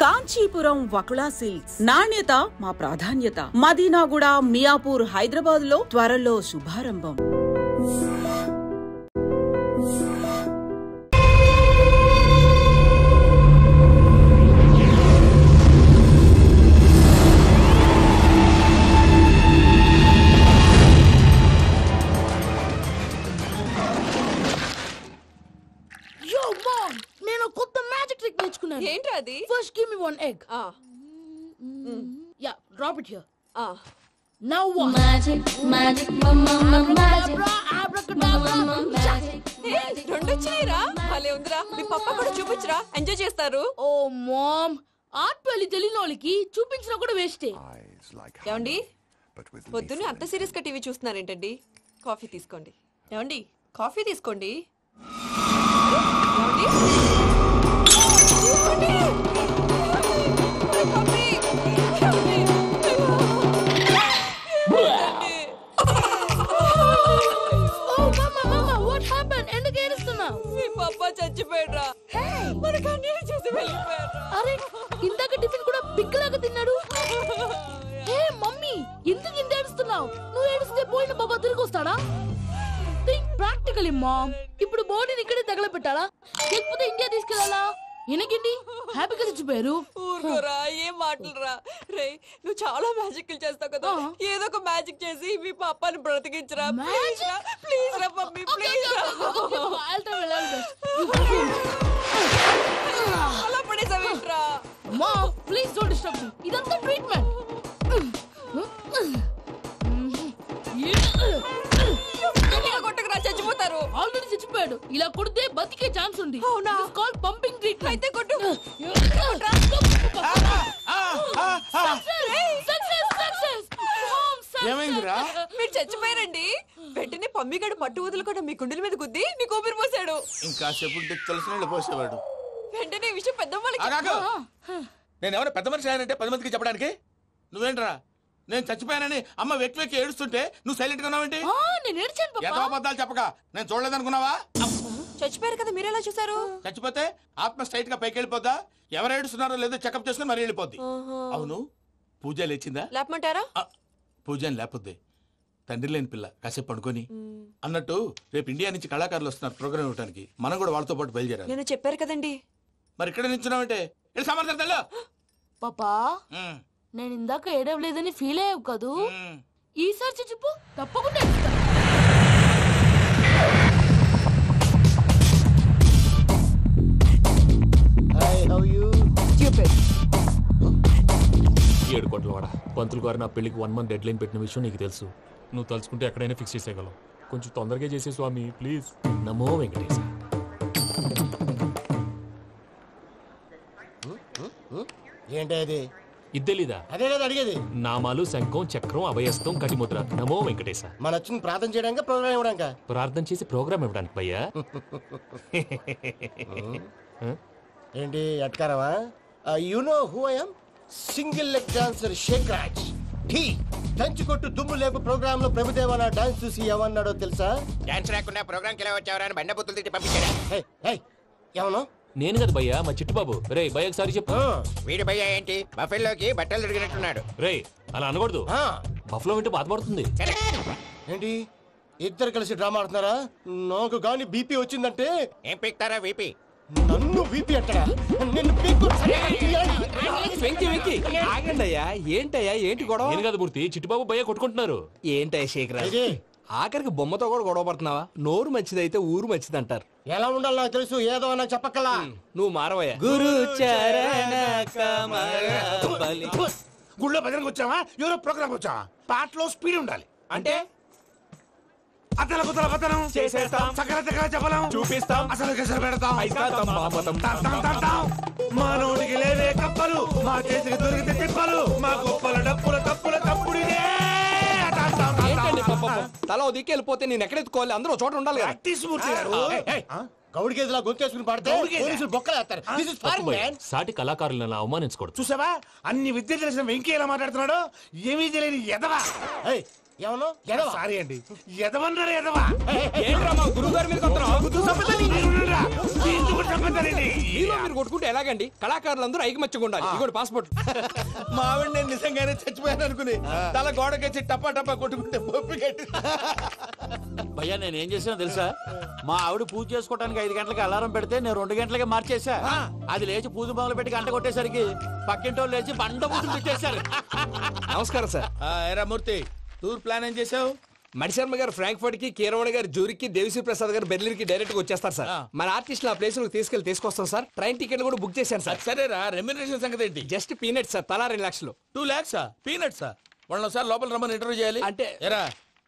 Kanchipuram Vakula silks, నాణ్యత మా ప్రాధాన్యత. మదీనాగూడ, మియాపూర్, హైదరాబాద్ లో త్వరలో శుభారంభం. ఏంటి అది? First give me one egg. Yeah, drop it here. Now what? Magic, magic, mama, magic. రెండు వచ్చినాయిరా, భలే ఉందిరా. మీ పప్ప కూడా చూపించరా, ఎంజాయ్ చేస్తారు. ఓ మామ్, ఆర్ట్ పెళ్లి తెలియని వాళ్ళకి చూపించినా కూడా వేస్టే. ఏమండి, పొద్దున్నే అంత సీరియస్ గా టీవీ చూస్తున్నారేంటండి? కాఫీ తీసుకోండి. ఏమండి, కాఫీ తీసుకోండి. చచ్చిపోయాడ్రా, మనకు అన్యాయం చేసి వెళ్ళిపోయాడ్రా. అరే, ఇందాక టిఫిన్ కూడా పిక్కలాగా తిన్నాడు. హే మమ్మీ, ఎందుకు ఇంత ఏడుస్తున్నావు? నువ్వు ఏడిస్తే పోయిన బాబా తిరిగి వస్తాడా? Think practically mom. ఇప్పుడు బాడీని ఇక్కడే తగలబెట్టాలా, లేకపోతే ఇండియా తీసుకెళ్లాలా? ఎనకండి హ్యాపీగా చచ్చిపోయారు. ఊరుకోరా, ఏం మాటలురా. రే, నువ్వు చాలా మ్యాజిక్ చేస్తావు కదా, ఏదో ఒక మ్యాజిక్ చేసి మీ పాపాని బ్రతికించరా. ప్లీజ్ రా మమ్మీ, ప్లీజ్ రా. అలా పడేసావేంట్రా? Mom, please don't disturb me. ఇదంతా ట్రీట్మెంట్. కొట్టకరా, చచ్చిపోతారు. ఆల్రెడీ చచ్చిపోయాడు. ఇలా కొడితే బతికే ఛాన్స్ ఉంది. అవునా? Call pumping treatment. అయితే కొట్టు. ఏమైందిరా? మీరు చచ్చిపోయారండి. వెంటనే పమ్మిగాడు పట్టు వదులుకుండా మీ గుండెల మీద గుద్ది నీకు ఊపిరి పోసాడు. ఇంకా చెప్పు తెలిసిన వాళ్ళు పోసేవాడు. వెంటనే ఈ విషయం పెద్దవాళ్ళకి. నేను ఎవరైనా పెద్ద మనిషి ఆయనంటే 10 మందికి చెప్పడానికి. నువ్వేంట్రా, నేను చచ్చిపోయానని అమ్మ వెక్కి వెక్కి ఏడుస్తుంటే నువ్వు సైలెంట్ గా ఉన్నావేంటి? నేను ఏడ్చాను పాపా. ఏదో అబద్ధాలు చెప్పక నేను చూడలేదనుకున్నావా? చచ్చిపోయారు కదా, మీరెలా చూసారు? చచ్చిపోతే ఆత్మ స్ట్రైట్ గా పైకి వెళ్ళిపోద్దా? ఎవరు ఏడుస్తున్నారో లేదో చెకప్ చేసుకుని మరీ వెళ్ళిపోద్ది. అవును, పూజ లేచిందా? లేపమంటారా? పూజ అని లేకపోద్ది. తండ్రి లేని పిల్ల, కాసేపు పడుకొని. అన్నట్టు రేపు ఇండియా నుంచి కళాకారులు వస్తున్నారు ప్రోగ్రామ్ ఇవ్వడానికి. మనం కూడా వాళ్ళతో పాటు బయలుదేరాలి. నేను చెప్పారు కదండి. మరి ఇక్కడ నిల్చున్నావంటే సమర్థతల్లో పాపా, నేను ఇందాక ఏడవలేదని ఫీల్ అయ్యావు కదూ? ఈసారి చచ్చిపో, తప్పకుండా ఏడుస్తా. ఏడు కోట్ల వాడ పంతులు గారు నా పెళ్లికి 1 month డెడ్ లైన్ పెట్టిన విషయం నీకు తెలుసు. నువ్వు తలుచుకుంటే ఎక్కడైనా ఫిక్స్ చేసేయగలవు. కొంచెం తొందరగా చేసే స్వామి ప్లీజ్. నమో వెంకటేశ. ఏంటది? ఇద్దెలీదా? అదే కదా అడిగేది. నామాలు, శంఖం, చక్రం, అభయస్తం, కటిముద్ర. నమో వెంకటేశ. మన వచ్చిన ప్రార్థన చేయడానికి, ప్రోగ్రామ్ ఇవ్వడానికి. ప్రార్థన చేసి ప్రోగ్రామ్ ఇవ్వడానికి భయ్యా. ఏంటి ఎట్కారమా? You know who I am? Single leg dancer Shaik Raj. టీ దంచుకొట్టు దుమ్ము లేపు ప్రోగ్రామ్ లో ప్రభుదేవ నా డాన్స్ చూసి ఏమన్నాడో తెలుసా? డాన్స్ రాకుండా ప్రోగ్రామ్ కి ఎలా వచ్చావరా అని బండ బుద్ధులు తిట్టి పంపించాడా? ఏమను? నేను కదా భయ్యా, మా చిట్టుబాబు. రే భయ్య ఒకసారి చెప్పు. వీడి భయ్య ఏంటి బఫెల్లోకి బట్టలు తిరిగినట్టున్నాడు. రే అలా అనకూడదు, బఫ్లో వింటే బాధపడుతుంది. ఏంటి ఇద్దరు కలిసి డ్రామా ఆడుతున్నారా? నాకు గాని బీపీ వచ్చిందంటే ఏం పీక్తారా వీపీ? నన్ను బీపీ అంటారా? నిన్ను పీక్కు. ఆగండయ్యా, ఏంటయ్యా, ఏంటి గొడవ? నేను కదా మూర్తి, చిట్టుబాబు భయ్య కొట్టుకుంటున్నారు. ఏంటయ్యా శేఖర్, ఆఖరికి బొమ్మతో కూడా గొడవ పడుతున్నావా? నోరు మంచిదైతే ఊరు మంచిది అంటారు. ఎలా ఉండాలి నాకు తెలుసు, ఏదో అన్నా చెప్పక్కలా. నువ్వు మారవయ్యా. గురు చరణ గుళ్ళో భజనకు వచ్చావా, ఎవరో ప్రోగ్రామ్ వచ్చావా? పాటలో స్పీడ్ ఉండాలి. అంటే అతల కుతల పతనం చేసేస్తాం, సకల దగ్గర చెప్పలేం, చూపిస్తాం, అసలు గసలు పెడతాం. అయిస్తాం. మానవుడికి లేవే కప్పలు, మా చేతికి దొరికితే తిప్పలు, మా గొప్పల డప్పుల తప్పుల తప్పుడిదే. తల దిక్కి వెళ్ళిపోతే నేను ఎక్కడెత్తుకోవాలి? అందరూ చోట ఉండాలి కదా. గౌడి గేదెలా గొంతేసుకుని పాడితే పోలీసులు బొక్కలేస్తారు. సాటి కళాకారులను అవమానించకూడదు. చూసావా, అన్ని విద్య తెలిసిన వెంకీ ఎలా మాట్లాడుతున్నాడు? ఏమీ తెలియని ఎదవా. ఏమను సారీ అండి ఎదవన్నారు ఎదవా ఏంట్రా మా గురువు గారి మీద మీరు కొట్టుకుంటే ఎలాగండి? కళాకారులందరూ ఐకమత్యంగా ఉండాలి. ఇదిగోండి పాస్పోర్ట్. మా ఆవిడ నేను నిజంగానే చచ్చిపోయాను అనుకుని తల గోడకొచ్చి టపా టపా కొట్టుకుంటే పొప్పి కట్టి. భయ్యా నేను ఏం చేసానో తెలుసా? మా ఆవిడ పూజ చేసుకోవడానికి 5 గంటలకి అలారం పెడితే నేను 2 గంటలకి మార్చేసా. అది లేచి పూజ మొదలు పెట్టి గంట కొట్టేసరికి పక్కింటి వాళ్ళు లేచి బండ పూజలు పెట్టేశారు. నమస్కారం సార్. ఎరా మూర్తి, టూర్ ప్లాన్ ఏం చేసావు? మణిశర్మ గారు ఫ్రాంక్ఫర్ట్ కి, కీరవాణి గారు జూరిక్ కి, దేవిశ్రీ ప్రసాద్ గారు బెర్లిన్ కి డైరెక్ట్ గా వచ్చేస్తారు సార్. మన ఆర్టిస్ట్ ఆ ప్లేస్ తీసుకొస్తాం సార్. ట్రైన్ టికెట్ కూడా బుక్ చేశాను సార్. సరేరా, రెమ్యూనరేషన్ సంగతి ఏంటి? జస్ట్ పీనట్ సార్, తలా 2 లక్షలు. 2 lakhs పీనట్సా? వాళ్ళని ఒకసారి లోపల రమ్మని ఇంటర్వ్యూ చేయాలి. అంటే ఎరా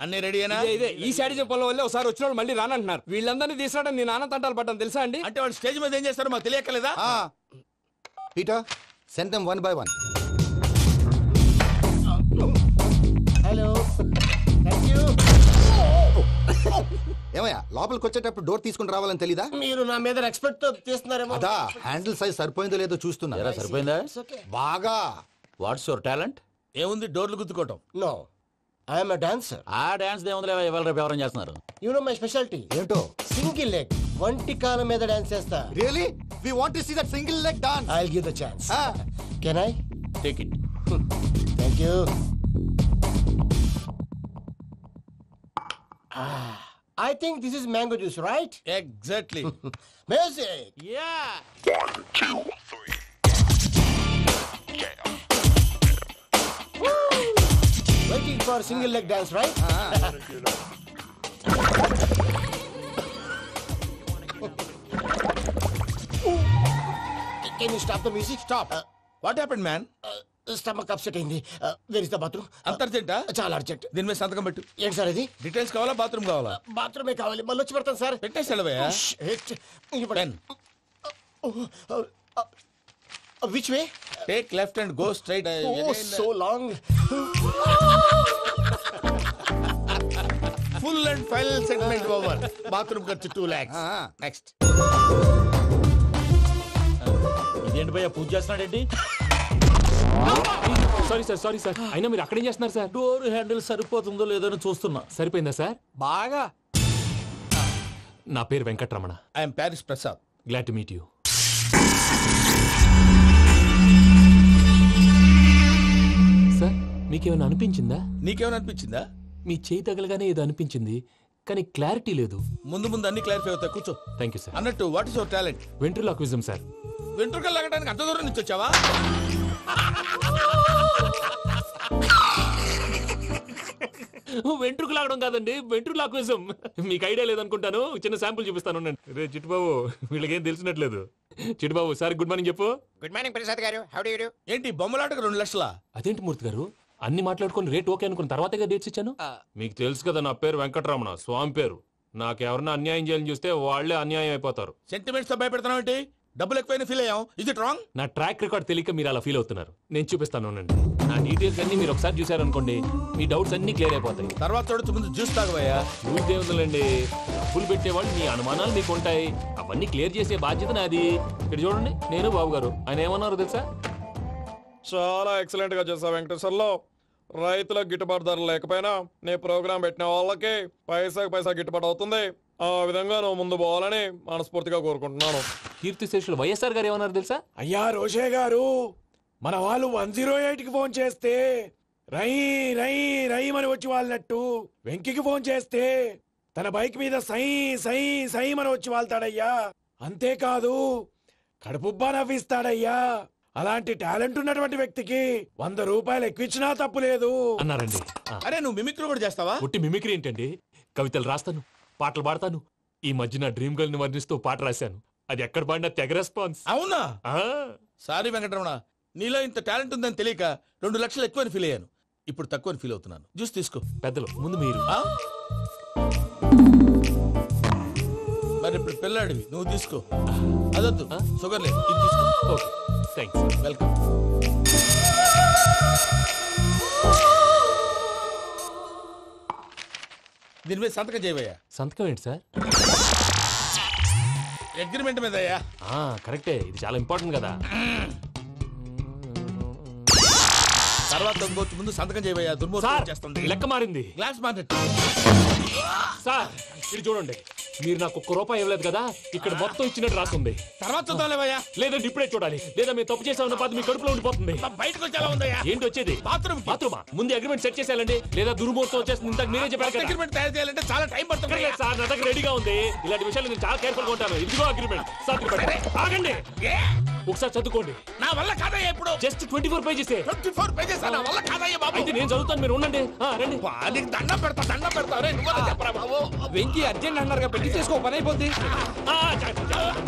అన్ని రెడీనా? ఇదే ఈ శాడిజం పనుల వల్లే ఒకసారి వచ్చిన వాళ్ళు మళ్ళీ రానంటున్నారు. వీళ్ళందరినీ తీసుకురావడం నేను ఆనంద తంటాలు పడ్డాను తెలుసా అండి. అంటే వాళ్ళు స్టేజ్ మీద ఏం చేస్తారో మాకు తెలియక్కలేదా? Peter, send them one by one. Hello, thank you. ఏమయ్యా, లోపలికి వచ్చేటప్పుడు డోర్ తీసుకుని రావాలని తెలీదా? మీరు నా మీద ఎక్స్పెక్ట్ తో తీస్తున్నారేమో. అదా హ్యాండిల్ సైజ్ సరిపోయిందో లేదో చూస్తున్నా. సరిపోయిందా? బాగా. What's your talent? ఏముంది, డోర్లు గుద్దుకోవటం. No, I'm a dancer. ఆ డాన్స్ దేవుందిలే, ఇవాళ రేపు ఎవరైనా చేస్తున్నారు. యు నో మై స్పెషాలిటీ ఏంటో? సింగిల్ లెగ్, వంటి కాలం మీద డాన్స్ చేస్తా. Really? We want to see that single leg dance. I'll give the chance. Can I? Take it. Thank you. I think this is mango juice, right? Exactly. Music. Yeah. 1, 2, 3. Waiting for single leg dance, right? Can you stop the music? Stop. What happened, man? Stomach upset అయింది. Where is the bathroom? అంత అర్జెంటా? చాలా urgent. దీని మీద సంతకం పెట్టు. ఏంటి sir ఇది? Details కావాలా, బాత్రూమ్ కావాలా? బాత్రూమే కావాలి. మళ్ళీ వచ్చి పెడతాను sir. పెట్టేసాడవయ్యా. Pen. Which way? Take left and go straight. Oh, so long. Full and final segment over. Bathroom ఖర్చు 2 lakhs. Next. ఇదేంటి భయ్యా పూజ చేస్తున్నాడేంటి? సారీ సార్ అయినా మీరు అక్కడేం చేస్తున్నారు సార్? డోర్ హ్యాండిల్ సరిపోతుందో లేదో చూస్తున్నా. సరిపోయిందా సార్? బాగా. నా పేరు Venkatramana. I'm Paris Prasad. Glad to meet you. Sir మీకేమైనా అనిపించిందా? నీకేమైనా అనిపించిందా? మీ చేయి తగలగానే ఏదో అనిపించింది, కానీ క్లారిటీ లేదు. ముందు అన్ని క్లారిఫై అవుతాయి, కూర్చో. Thank you sir. అన్నట్టు what is your talent? Ventriloquism sir. వెంట్రుకలు లాగడానికి అంత దూరం నుంచి వచ్చావా? వెంట్రుకు లాగడం కాదండి, వెంట్రులాక్విజం. మీకు ఐడియా లేదనుకుంటాను, చిన్న శాంపుల్ చూపిస్తాను. రే చిట్టుబాబు, వీళ్ళకేం తెలిసినట్లేదు. చిట్టుబాబు సార్ గుడ్ మార్నింగ్ చెప్పు. Good morning Prasad garu. How do you do? ఏంటి బొమ్మలాటకు 2 లక్షలా? అదేంటి మూర్తి గారు, అన్ని మాట్లాడుకుని రేట్ ఓకే అనుకున్న తర్వాతగా డేట్స్ ఇచ్చాను. మీకు తెలుసు కదా నా పేరు వెంకటరమణ, స్వామి పేరు. నాకెవరన్నా అన్యాయం చేయాలని చూస్తే వాళ్లే అన్యాయం అయిపోతారు. సెంటిమెంట్స్ తో భయపెడతావు ఏంటి? డబ్బులు ఎక్కువైనా ఫీల్ అయ్యాం. ఇది రాంగ్. నా ట్రాక్ రికార్డ్ తెలియక మీరు అలా ఫీల్ అవుతున్నారు. నేను చూపిస్తాను. నా డీటెయిల్స్ అన్ని మీరు ఒకసారి చూసారనుకోండి, మీ డౌట్స్ అన్ని క్లియర్ అయిపోతాయి. తర్వాత చూడొచ్చు, ముందు జ్యూస్ తాగవయ్యా. జ్యూస్ ఏముందండి, డబ్బులు పెట్టేవాళ్ళు మీ అనుమానాలు మీకు ఉంటాయి, అవన్నీ క్లియర్ చేసే బాధ్యత నాది. ఇక్కడ చూడండి, నేను బాబు గారు. ఆయన ఏమన్నారు తెలుసా? చాలా ఎక్సలెంట్ గా చేసావు వెంకటేశ్వర్లో. రైతులకు గిట్టుబాటు ధర లేకపోయినా నీ ప్రోగ్రాం పెట్టిన వాళ్ళకి పైసాకి పైసా గిట్టుబాటు అవుతుంది. ఆ విధంగా నువ్వు ముందు పోవాలని మనస్ఫూర్తిగా కోరుకుంటున్నాను. కీర్తిశేషులు వైఎస్ఆర్ గారు ఏమన్నారు తెలుసా? అయ్యా రోషే గారు, మన వాళ్ళు 108కి ఫోన్ చేస్తే రై రై రై అని వచ్చి వాళ్ళనట్టు, వెంకికి ఫోన్ చేస్తే తన బైక్ మీద సై సై సై అని వచ్చి వాళ్తాడయ్యా. అంతేకాదు కడుపుబ్బా నవ్విస్తాడయ్యా. అలాంటి టాలెంట్ ఉన్నటువంటి వ్యక్తికి 100 రూపాయలు ఎక్కువిచ్చినా తప్పు లేదు అన్నారండి. అరే నువ్వు మిమిక్రీ కూడా చేస్తావా? పుట్టి మిమిక్రీ ఏంటండి, కవితలు రాస్తాను, పాటలు పాడతాను. ఈ మధ్య నా డ్రీమ్ గర్ల్ ని వర్ణిస్తూ పాట రాశాను. అది ఎక్కడ పాడినా తెగ రెస్పాన్స్. అవునా? సారీ వెంకటరమణ, నీలో ఇంత టాలెంట్ ఉందని తెలియక 2 లక్షలు ఎక్కువని ఫీల్ అయ్యాను. ఇప్పుడు తక్కువని ఫీల్ అవుతున్నాను. జ్యూస్ తీసుకో. పెద్దలు ముందు మీరు. మరి ఇప్పుడు పిల్లాడివి, నువ్వు తీసుకో. అదొద్దు, షుగర్ లేదు, ఇది తీసుకో. Okay thanks, welcome. దీని మీద సంతకం చేయవయ్యా. సంతకం ఏంటి సార్? అగ్రిమెంట్ మీద అయ్యా. కరెక్టే, ఇది చాలా ఇంపార్టెంట్ కదా. తర్వాత ఇంకొచ్చి ముందు సంతకం చేయబోయా దుర్మోహం చేస్తుంది. లెక్క మారింది. గ్లాస్ మారినట్టు. సార్ ఇది చూడండి, మీరు నాకు ₹1 ఇవ్వలేదు కదా, ఇక్కడ మొత్తం ఇచ్చినట్టు రాస్తుంది. తర్వాత చూద్దాంలేవయ్యా. లేదంటే ఇప్పుడే చూడాలి, లేదా మీరు తప్పు చేసామన్న బాధ మీ కడుపులో ఉండిపోతుంది. బయటకు వచ్చి ఎలా ఉందయ్యా? ఏంటి వచ్చేది? బాత్రూమా? ముందు అగ్రిమెంట్ సెట్ చేసేయాలండి, లేదా దుర్మూర్తం వచ్చేస్తుంది. ఇంతకు మీరే చెప్పారు కదా. అగ్రిమెంట్ తయారు చేయాలంటే చాలా టైం పడుతుంది సార్. నా దగ్గర రెడీగా ఉంది. ఇలాంటి విషయాలు నేను చాలా కేర్ఫుల్ గా ఉంటాను. ఇదిగో అగ్రిమెంట్. సార్ ఆగండి, ఒకసారి చదువుకోండి. నా వల్ల కాదయ్యా. ఇప్పుడు జస్ట్ 24 పేజెస్. 24 పేజెస్ నా వల్ల కాదయ్యా బాబు. అయితే నేను చదువుతాను, మీరు ఉండండి. రండి. నీకు దండం పెడతా. రే నువ్వు చెప్పరా బాబు. వెంకీ అర్జెంట్ అన్నారుగా, పెళ్లి చేసుకో, పని అయిపోద్ది.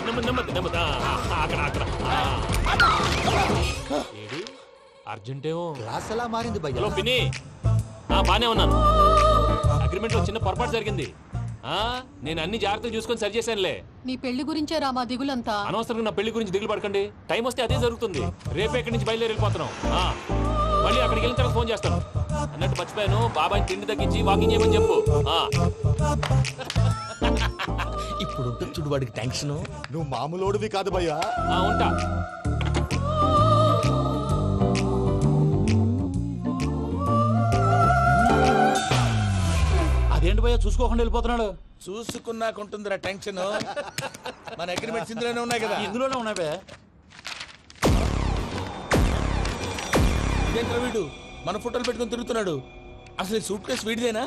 నెమ్మది. అక్కడ అర్జెంటేమో. క్లాస్ ఎలా మారింది భయ్యా? హలో పిన్ని, బానే ఉన్నాను. అగ్రిమెంట్ లో చిన్న పొరపాటు జరిగింది. నేను అన్ని జాగ్రత్తలు చూసుకొని సరి చేశానులే. నీ పెళ్లి గురించే రా మా దిగులంతా. అనవసరంగా నా పెళ్లి గురించి దిగులు పడకండి. టైం వస్తే అదే జరుగుతుంది. రేపే ఇక్కడి నుంచి బయలుదేరి వెళ్ళిపోతున్నాం. మళ్ళీ అక్కడికి వెళ్ళిన తర్వాత ఫోన్ చేస్తాను. అన్నట్టు మర్చిపోయాను, బాబాయ్ తిండి తగ్గించి వాకింగ్ చేయమని చెప్పు. ఇప్పుడు ఉంటుంది చూడు వాడికి టెన్షన్. నువ్వు మామూలోడివి కాదు భయ్యా. ఉంటా. అదేంటి భయ్యా చూసుకోకుండా వెళ్ళిపోతున్నాడు? చూసుకున్నాకుంటుందిరా టెన్షన్. మన అగ్రిమెంట్స్ ఇందులోనే ఉన్నాయి కదా. ఇందులోనే ఉన్నాయి భయ్యా. ఇదేంట్రా వీడు మన ఫోటోలు పెట్టుకొని తిరుగుతున్నాడు? అసలు ఈ సూట్ కేసు వీడిదేనా?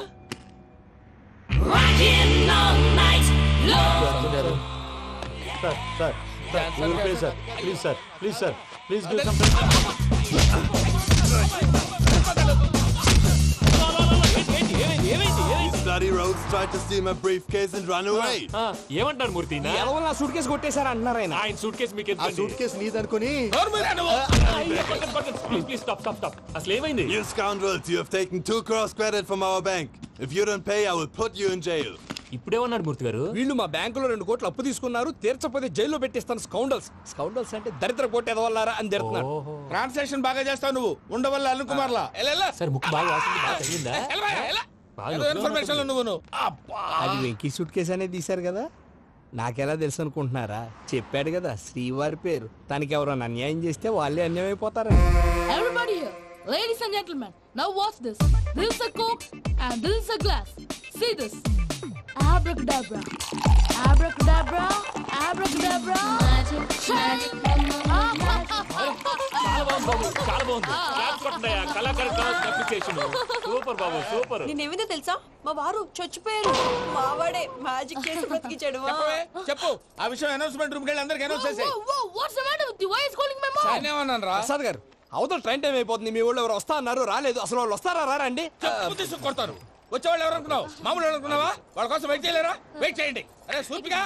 ఏమంటారు మూర్తి? సూట్ కేసు కొట్టేశారు అంటున్నారు ఆయన. ఆయన సూట్ కేసు మీకు సూట్ కేసు నీదనుకుని. అసలు ఏమైంది? You scoundrels, you have taken 2 crores credit from our bank. If you don't pay, I will put you in jail. ఇప్పుడేమన్నాడు మూర్తి గారు? వీళ్ళు మా బ్యాంకులో 2 కోట్లు అప్పు తీసుకున్నారు, తీర్చకపోతే జైల్లో పెట్టిస్తాను. స్కౌండల్స్ అంటే దరిద్ర కోట ఎదవల్లారా అని తిడుతున్నాడు. ట్రాన్సాక్షన్ బాగా చేస్తావు నువ్వు. ఉండవల్ల అల్లు కుమార్లా. సార్ ముక్కు బాగా వాసింది, బాగా తగ్గిందా? ఇన్ఫర్మేషన్ నువ్వు. అది వెంకీ సూట్ కేసు అనేది తీశారు కదా, నాకెలా తెలుసు అనుకుంటున్నారా? చెప్పాడు కదా శ్రీవారి పేరు. తనకి ఎవరైనా అన్యాయం చేస్తే వాళ్ళే అన్యాయం అయిపోతారు. Everybody here, ladies and gentlemen, now watch this. This is a coke and this is a glass. See this. Abracadabra. Abracadabra. Abracadabra. Magic. చాలా బాగుంది. కళాకారు సూపర్ బాబు, సూపర్. నేనేమిందో తెలుసా? మా వారు చచ్చిపోయారు. మావాడే మ్యాజిక్ చేసి బ్రతికించాడు. చెప్పు ఆ విషయం. అనౌన్స్మెంట్ రూమ్ కి వెళ్ళి అందరికి అనౌన్స్ చేసేయ్. What's the matter with you? Why is calling my mom? నేనేమన్నాను రా? ప్రసాద్ గారు, అవతల ట్రైన్ టైం అయిపోతుంది. మీ వాళ్ళు ఎవరు వస్తా అన్నారు, రాలేదు. అసలు వాళ్ళు వస్తారా రారా అండి? కొడతారు. వచ్చేవాళ్ళు ఎవరు అనుకున్నావు? మామూలు అనుకున్నావా? వాళ్ళ కోసం వెయిట్ చేయలేరా? వెయిట్ చేయండి. అరే సూపిగా.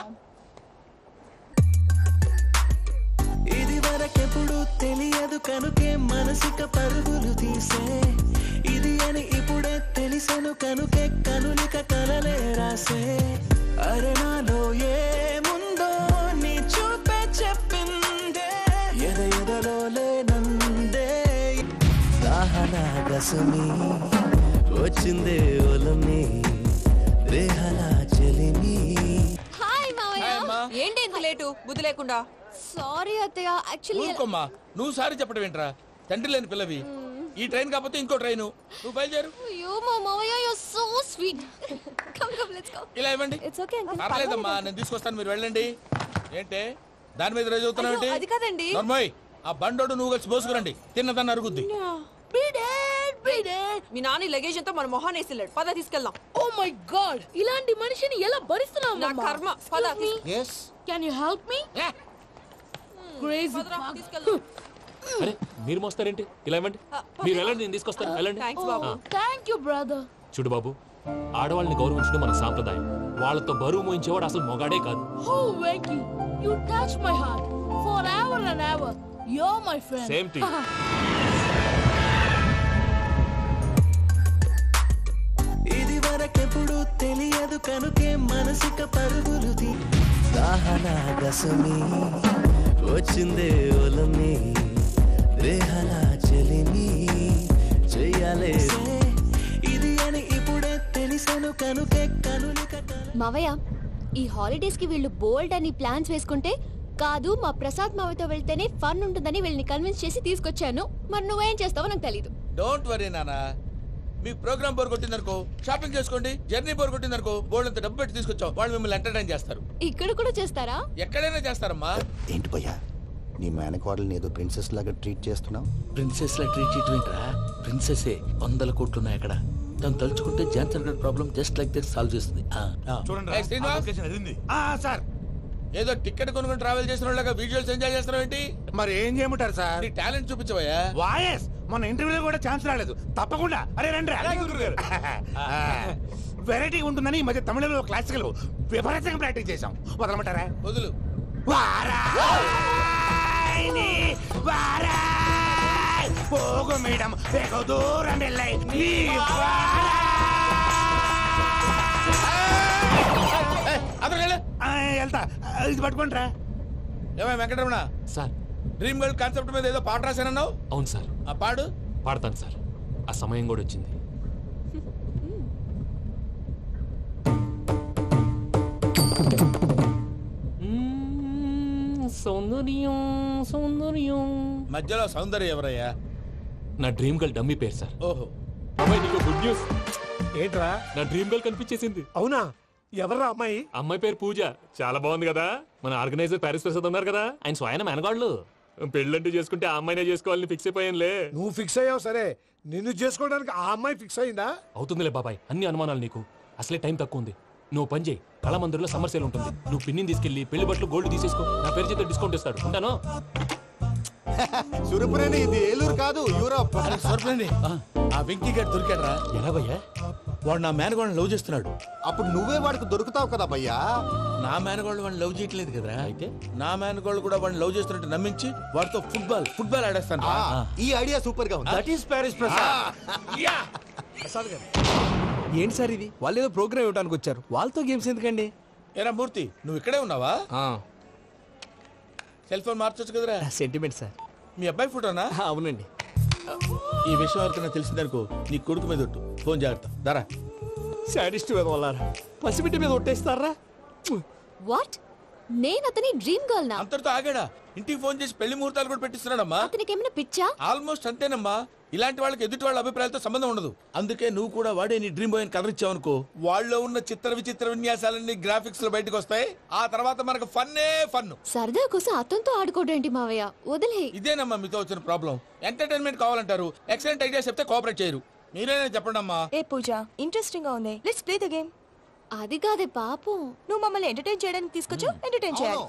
ఇది వరకెప్పుడు తెలియదు కనుకే మనసుక పరుగులు తీసే, ఇది అని ఇప్పుడే తెలిసెను కనుకే కనులిక కలలే రాసే. అరే నాలో ఏముందో నీ చూపే చెప్పిందే, ఎదలో లేనందే. దాహనా గసుమి వచ్చిందే ఒలమి, రేహనా చెలిమి. హాయ్ మావయ్య. ఏంటి ఇంత లేటు? బుద్ధి లేకుండా. సారీ అత్తయ్య, యాక్చువల్లీ ఊరుకోమ్మా. నువ్వు సారీ చెప్పడం ఏంట్రా? తండ్రి లేని పిల్లవి. ఈ ట్రైన్ కాకపోతే ఇంకో ట్రైన్. నువ్వు బయలుదేరు. అయ్యో మా మావయ్య, you are so sweet. Come let's go. ఇలా ఇవ్వండి. It's okay uncle. పర్లేదమ్మా, నేను తీసుకొస్తాను, మీరు వెళ్ళండి. ఏంటే దాని మీద రోజు అవుతున్నావు? అది కాదండి. నర్మోయ్, ఆ బండోడు నువ్వు కలిసి పోసుకురండి. తిన్నదాన్ని అరుగుద్ది. మీ నాన్న లగేజ్ అంతా మన మొహాన్ వేసిల్లాడు. పద తీసుకెళ్దాం. ఓ మై గాడ్, ఇలాంటి మనిషిని ఎలా భరిస్తున్నావు? నా కర్మ. పద. Yes. Can you help me? Crazy. అరే మీరు మోస్తారేంటి? ఇలా ఇవ్వండి. మీరు వెళ్ళండి, నేను తీసుకొస్తాను. వెళ్ళండి. Thank you brother. చూడు బాబు, ఆడవాళ్ళని గౌరవించడం మన సాంప్రదాయం. వాళ్ళతో బరువు మోయించేవాడు అసలు మొగాడే కాదు. Oh Venky, you touch my heart forever and ever. You're my friend. Same to you. ఇది వరకెప్పుడు తెలియదు కనుకే మనసుక పరుగులు తీ. దాహనా గసుమి వచ్చిందే ఒలమి, రేహనా చెలిమి చెయ్యాలే. ఇది అని ఇప్పుడే తెలిసెను కనుకే కనులిక. మావయ్య, ఈ హాలిడేస్ కి వీళ్ళు బోల్డ్ అని ప్లాన్స్ వేసుకుంటే కాదు మా ప్రసాద్ మావతో వెళ్తేనే ఫన్ ఉంటుందని వీళ్ళని కన్విన్స్ చేసి తీసుకొచ్చాను. మరి నువ్వేం చేస్తావో నాకు తెలీదు. డోంట్ వరీ నానా, మీకు ప్రోగ్రామ్ బోర్ కొట్టిందనుకో షాపింగ్ చేసుకోండి, జర్నీ బోర్ కొట్టిందనుకో బోర్డు అంత డబ్బు పెట్టి తీసుకొచ్చాం, వాళ్ళు మిమ్మల్ని ఎంటర్టైన్ చేస్తారు. ఇక్కడ కూడా చేస్తారా? ఎక్కడైనా చేస్తారమ్మా. ఏంటి భయ్యా నీ మేనకోడల్ని ఏదో ప్రిన్సెస్ లాగా ట్రీట్ చేస్తున్నావు? ప్రిన్సెస్ లా ట్రీట్ చేయటమేంట్రా? ప్రిన్సెస్ 100 కోట్లు ఉన్నాయి అక్కడ. తను తలుచుకుంటే జాన్సన్ గడ్ problem just like that solve చేస్తుంది. ఏయ్ శ్రీనివాస్, సార్ ఏదో టికెట్ కొనుక్కొని ట్రావెల్ చేసిన వాళ్ళగా విజువల్స్ ఎంజాయ్ చేస్తున్నావు ఏంటి? మరి ఏం చేయమంటారు సార్? నీ టాలెంట్ చూపించవయ్యా. వాయస్ మన ఇంటర్వ్యూలో కూడా ఛాన్స్ రాలేదు. తప్పకుండా అరే రండి వెరైటీ ఉంటుందని ఈ మధ్య తమిళంలో క్లాసికల్ విపరీతంగా ప్రాక్టీస్ చేశాం. వదలమంటారా? వదులు. పోగు మేడం దూరం వెళ్తా. ఇది పట్టుకుంటారా? ఏమై Venkataramana sir, dream girl concept మీద ఏదో పాట రాశానన్నావు. అవును సార్. ఆ పాడు. పాడతాను సార్, ఆ సమయం కూడా వచ్చింది. సౌందర్యం సౌందర్యం. మధ్యలో సౌందర్యం ఎవరయ్యా? నా డ్రీమ్ గర్ల్ డమ్మీ పేరు సార్. ఓహో, నీకు గుడ్ న్యూస్. ఏంట్రా? నా డ్రీమ్ గర్ల్ కనిపించేసింది. అవునా? ఎవరా అమ్మాయి? అమ్మాయి పేరు పూజ. చాలా బాగుంది కదా. మన ఆర్గనైజర్ ప్యారిస్ ప్రసాద్ ఉన్నారు కదా, ఆయన స్వయం మెనగాళ్ళు. పెళ్ళంటూ చేసుకుంటే ఆ అమ్మాయినే చేసుకోవాలని ఫిక్స్ అయిపోయానులే. నువ్వు ఫిక్స్ అయ్యావు సరే, నిన్ను చేసుకోవడానికి ఆ అమ్మాయి ఫిక్స్ అయిందా? అవుతుందిలే బాబాయ్, అన్ని అనుమానాలు నీకు. అసలే టైం తక్కువ ఉంది. నువ్వు పని చేయి, కళామందిర్లో సమ్మర్ సేల్ ఉంటుంది. నువ్వు పిన్నిని తీసుకెళ్లి పెళ్లి బట్టలు గోల్డ్ తీసేసుకో. నా పేరు చేత డిస్కౌంట్ ఇస్తాడు. ఉంటాను. సురపురేని ఇది ఏలూరు కాదు, యూరోప్. ఆ వెంకీ గారు దొరికాడరా? ఎలా భయ్యా? వాడు నా మేనగోళ్ళని లవ్ చేస్తున్నాడు. అప్పుడు నువ్వే వాడికి దొరుకుతావు కదా భయ్యా. నా మేనగోళ్ళు వాడిని లవ్ చేయట్లేదు కదరా. అయితే నా మేనగోళ్ళు కూడా వాడిని లవ్ చేస్తున్నట్టు నమ్మించి వాడితో ఫుట్బాల్ ఆడేస్తాను. ఈ ఐడియా సూపర్ గా ఉంది. That is Paris Prasad. Prasad గారు ఏంటి సార్ ఇది? వాళ్ళు ఏదో ప్రోగ్రామ్ ఇవ్వడానికి వచ్చారు, వాళ్ళతో గేమ్స్ ఎందుకండి? ఏరా మూర్తి, నువ్వు ఇక్కడే ఉన్నావా? సెల్ ఫోన్ మార్చొచ్చు కదరా. Sentiment sir. మీ అబ్బాయి ఫోటోనా? అవునండి. ఈ విషయం ఎవరికైనా తెలిసిందనుకో నీ కొడుకు మీద ఒట్టు. ఫోన్ జాగ్రత్త. దారా. సాడిస్ట్ మీద వాళ్ళారా? పసిబిడ్డ మీద ఒట్టేస్తారా? వాట్? నేను అతని డ్రీమ్ గర్ల్ నా? అంతటితో ఆగాడా? ఇంటికి ఫోన్ చేసి పెళ్లి ముహూర్తాలు కూడా పెట్టిస్తున్నాడమ్మా. అతనికి ఏమైనా పిచ్చా? ఆల్మోస్ట్ అంతేనమ్మా. ఇలాంటి వాళ్ళకి ఎదుటి వాళ్ళ అభిప్రాయాలతో సంబంధం ఉండదు. అందుకే నువ్వు కూడా వాడే నీ డ్రీమ్ బాయ్ కవర్ ఇచ్చావనుకో, వాళ్ళలో ఉన్న చిత్ర విచిత్ర విన్యాసాలన్నీ గ్రాఫిక్స్ లో బయటకు వస్తాయి. ఆ తర్వాత మనకు ఫన్నే ఫన్. సరదా కోసం అతనితో ఆడుకోవడం మావయ్య, వదిలే. ఇదేనమ్మా మీతో వచ్చిన ప్రాబ్లం. ఎంటర్టైన్మెంట్ కావాలంటారు, ఎక్సలెంట్ ఐడియా చెప్తే కోఆపరేట్ చేయరు. మీరేనా చెప్పండి అమ్మా. ఏ పూజ, ఇంట్రెస్టింగ్ గా ఉంది. Let's play the game. అది కాదే పాపం, నువ్వు మమ్మల్ని ఎంటర్టైన్ చేయడానికి తీసుకొచ్చు. ఎంటర్టైన్ చేయాలి.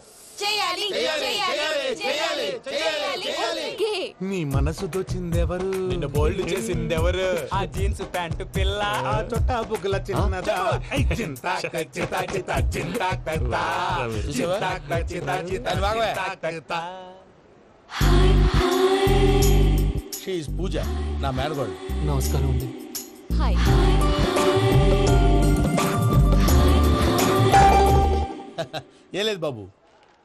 నీ మనసు దోచిందెవరు? నిన్ను బోల్డ్ చేసిందెవరు? ఆ జీన్స్ ప్యాంటు పిల్ల, ఆ చొట్టా బుగ్గల చిన్నదా. షీ ఈజ్ పూజ, నా మేనగోడు. నమస్కారం అండి. హాయ్. ఏ లేదు బాబు,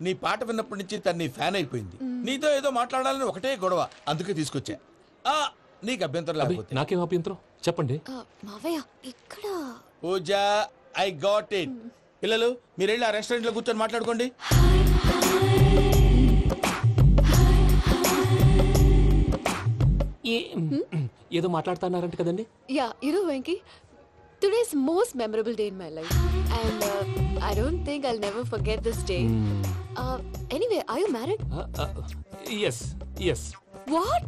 నీ పాట విన్నప్పటి నుంచి తను నీ ఫ్యాన్ అయిపోయింది. నీతో ఏదో మాట్లాడాలని ఒకటే గొడవ, అందుకే తీసుకొచ్చా. నీకు అభ్యంతరం లేకపోతే. నాకేం అభ్యంతరం చెప్పండి. మావయ్య ఇక్కడ. పూజ, ఐ గాట్ ఇట్. పిల్లలు మీరు వెళ్ళి ఆ రెస్టారెంట్ లో కూర్చొని మాట్లాడుకోండి. ఏదో మాట్లాడుతున్నారంట కదండి. Yeah, Venky, today's most memorable day in my life, and I don't think I'll never forget this day. Anyway, are you married? Yes. What?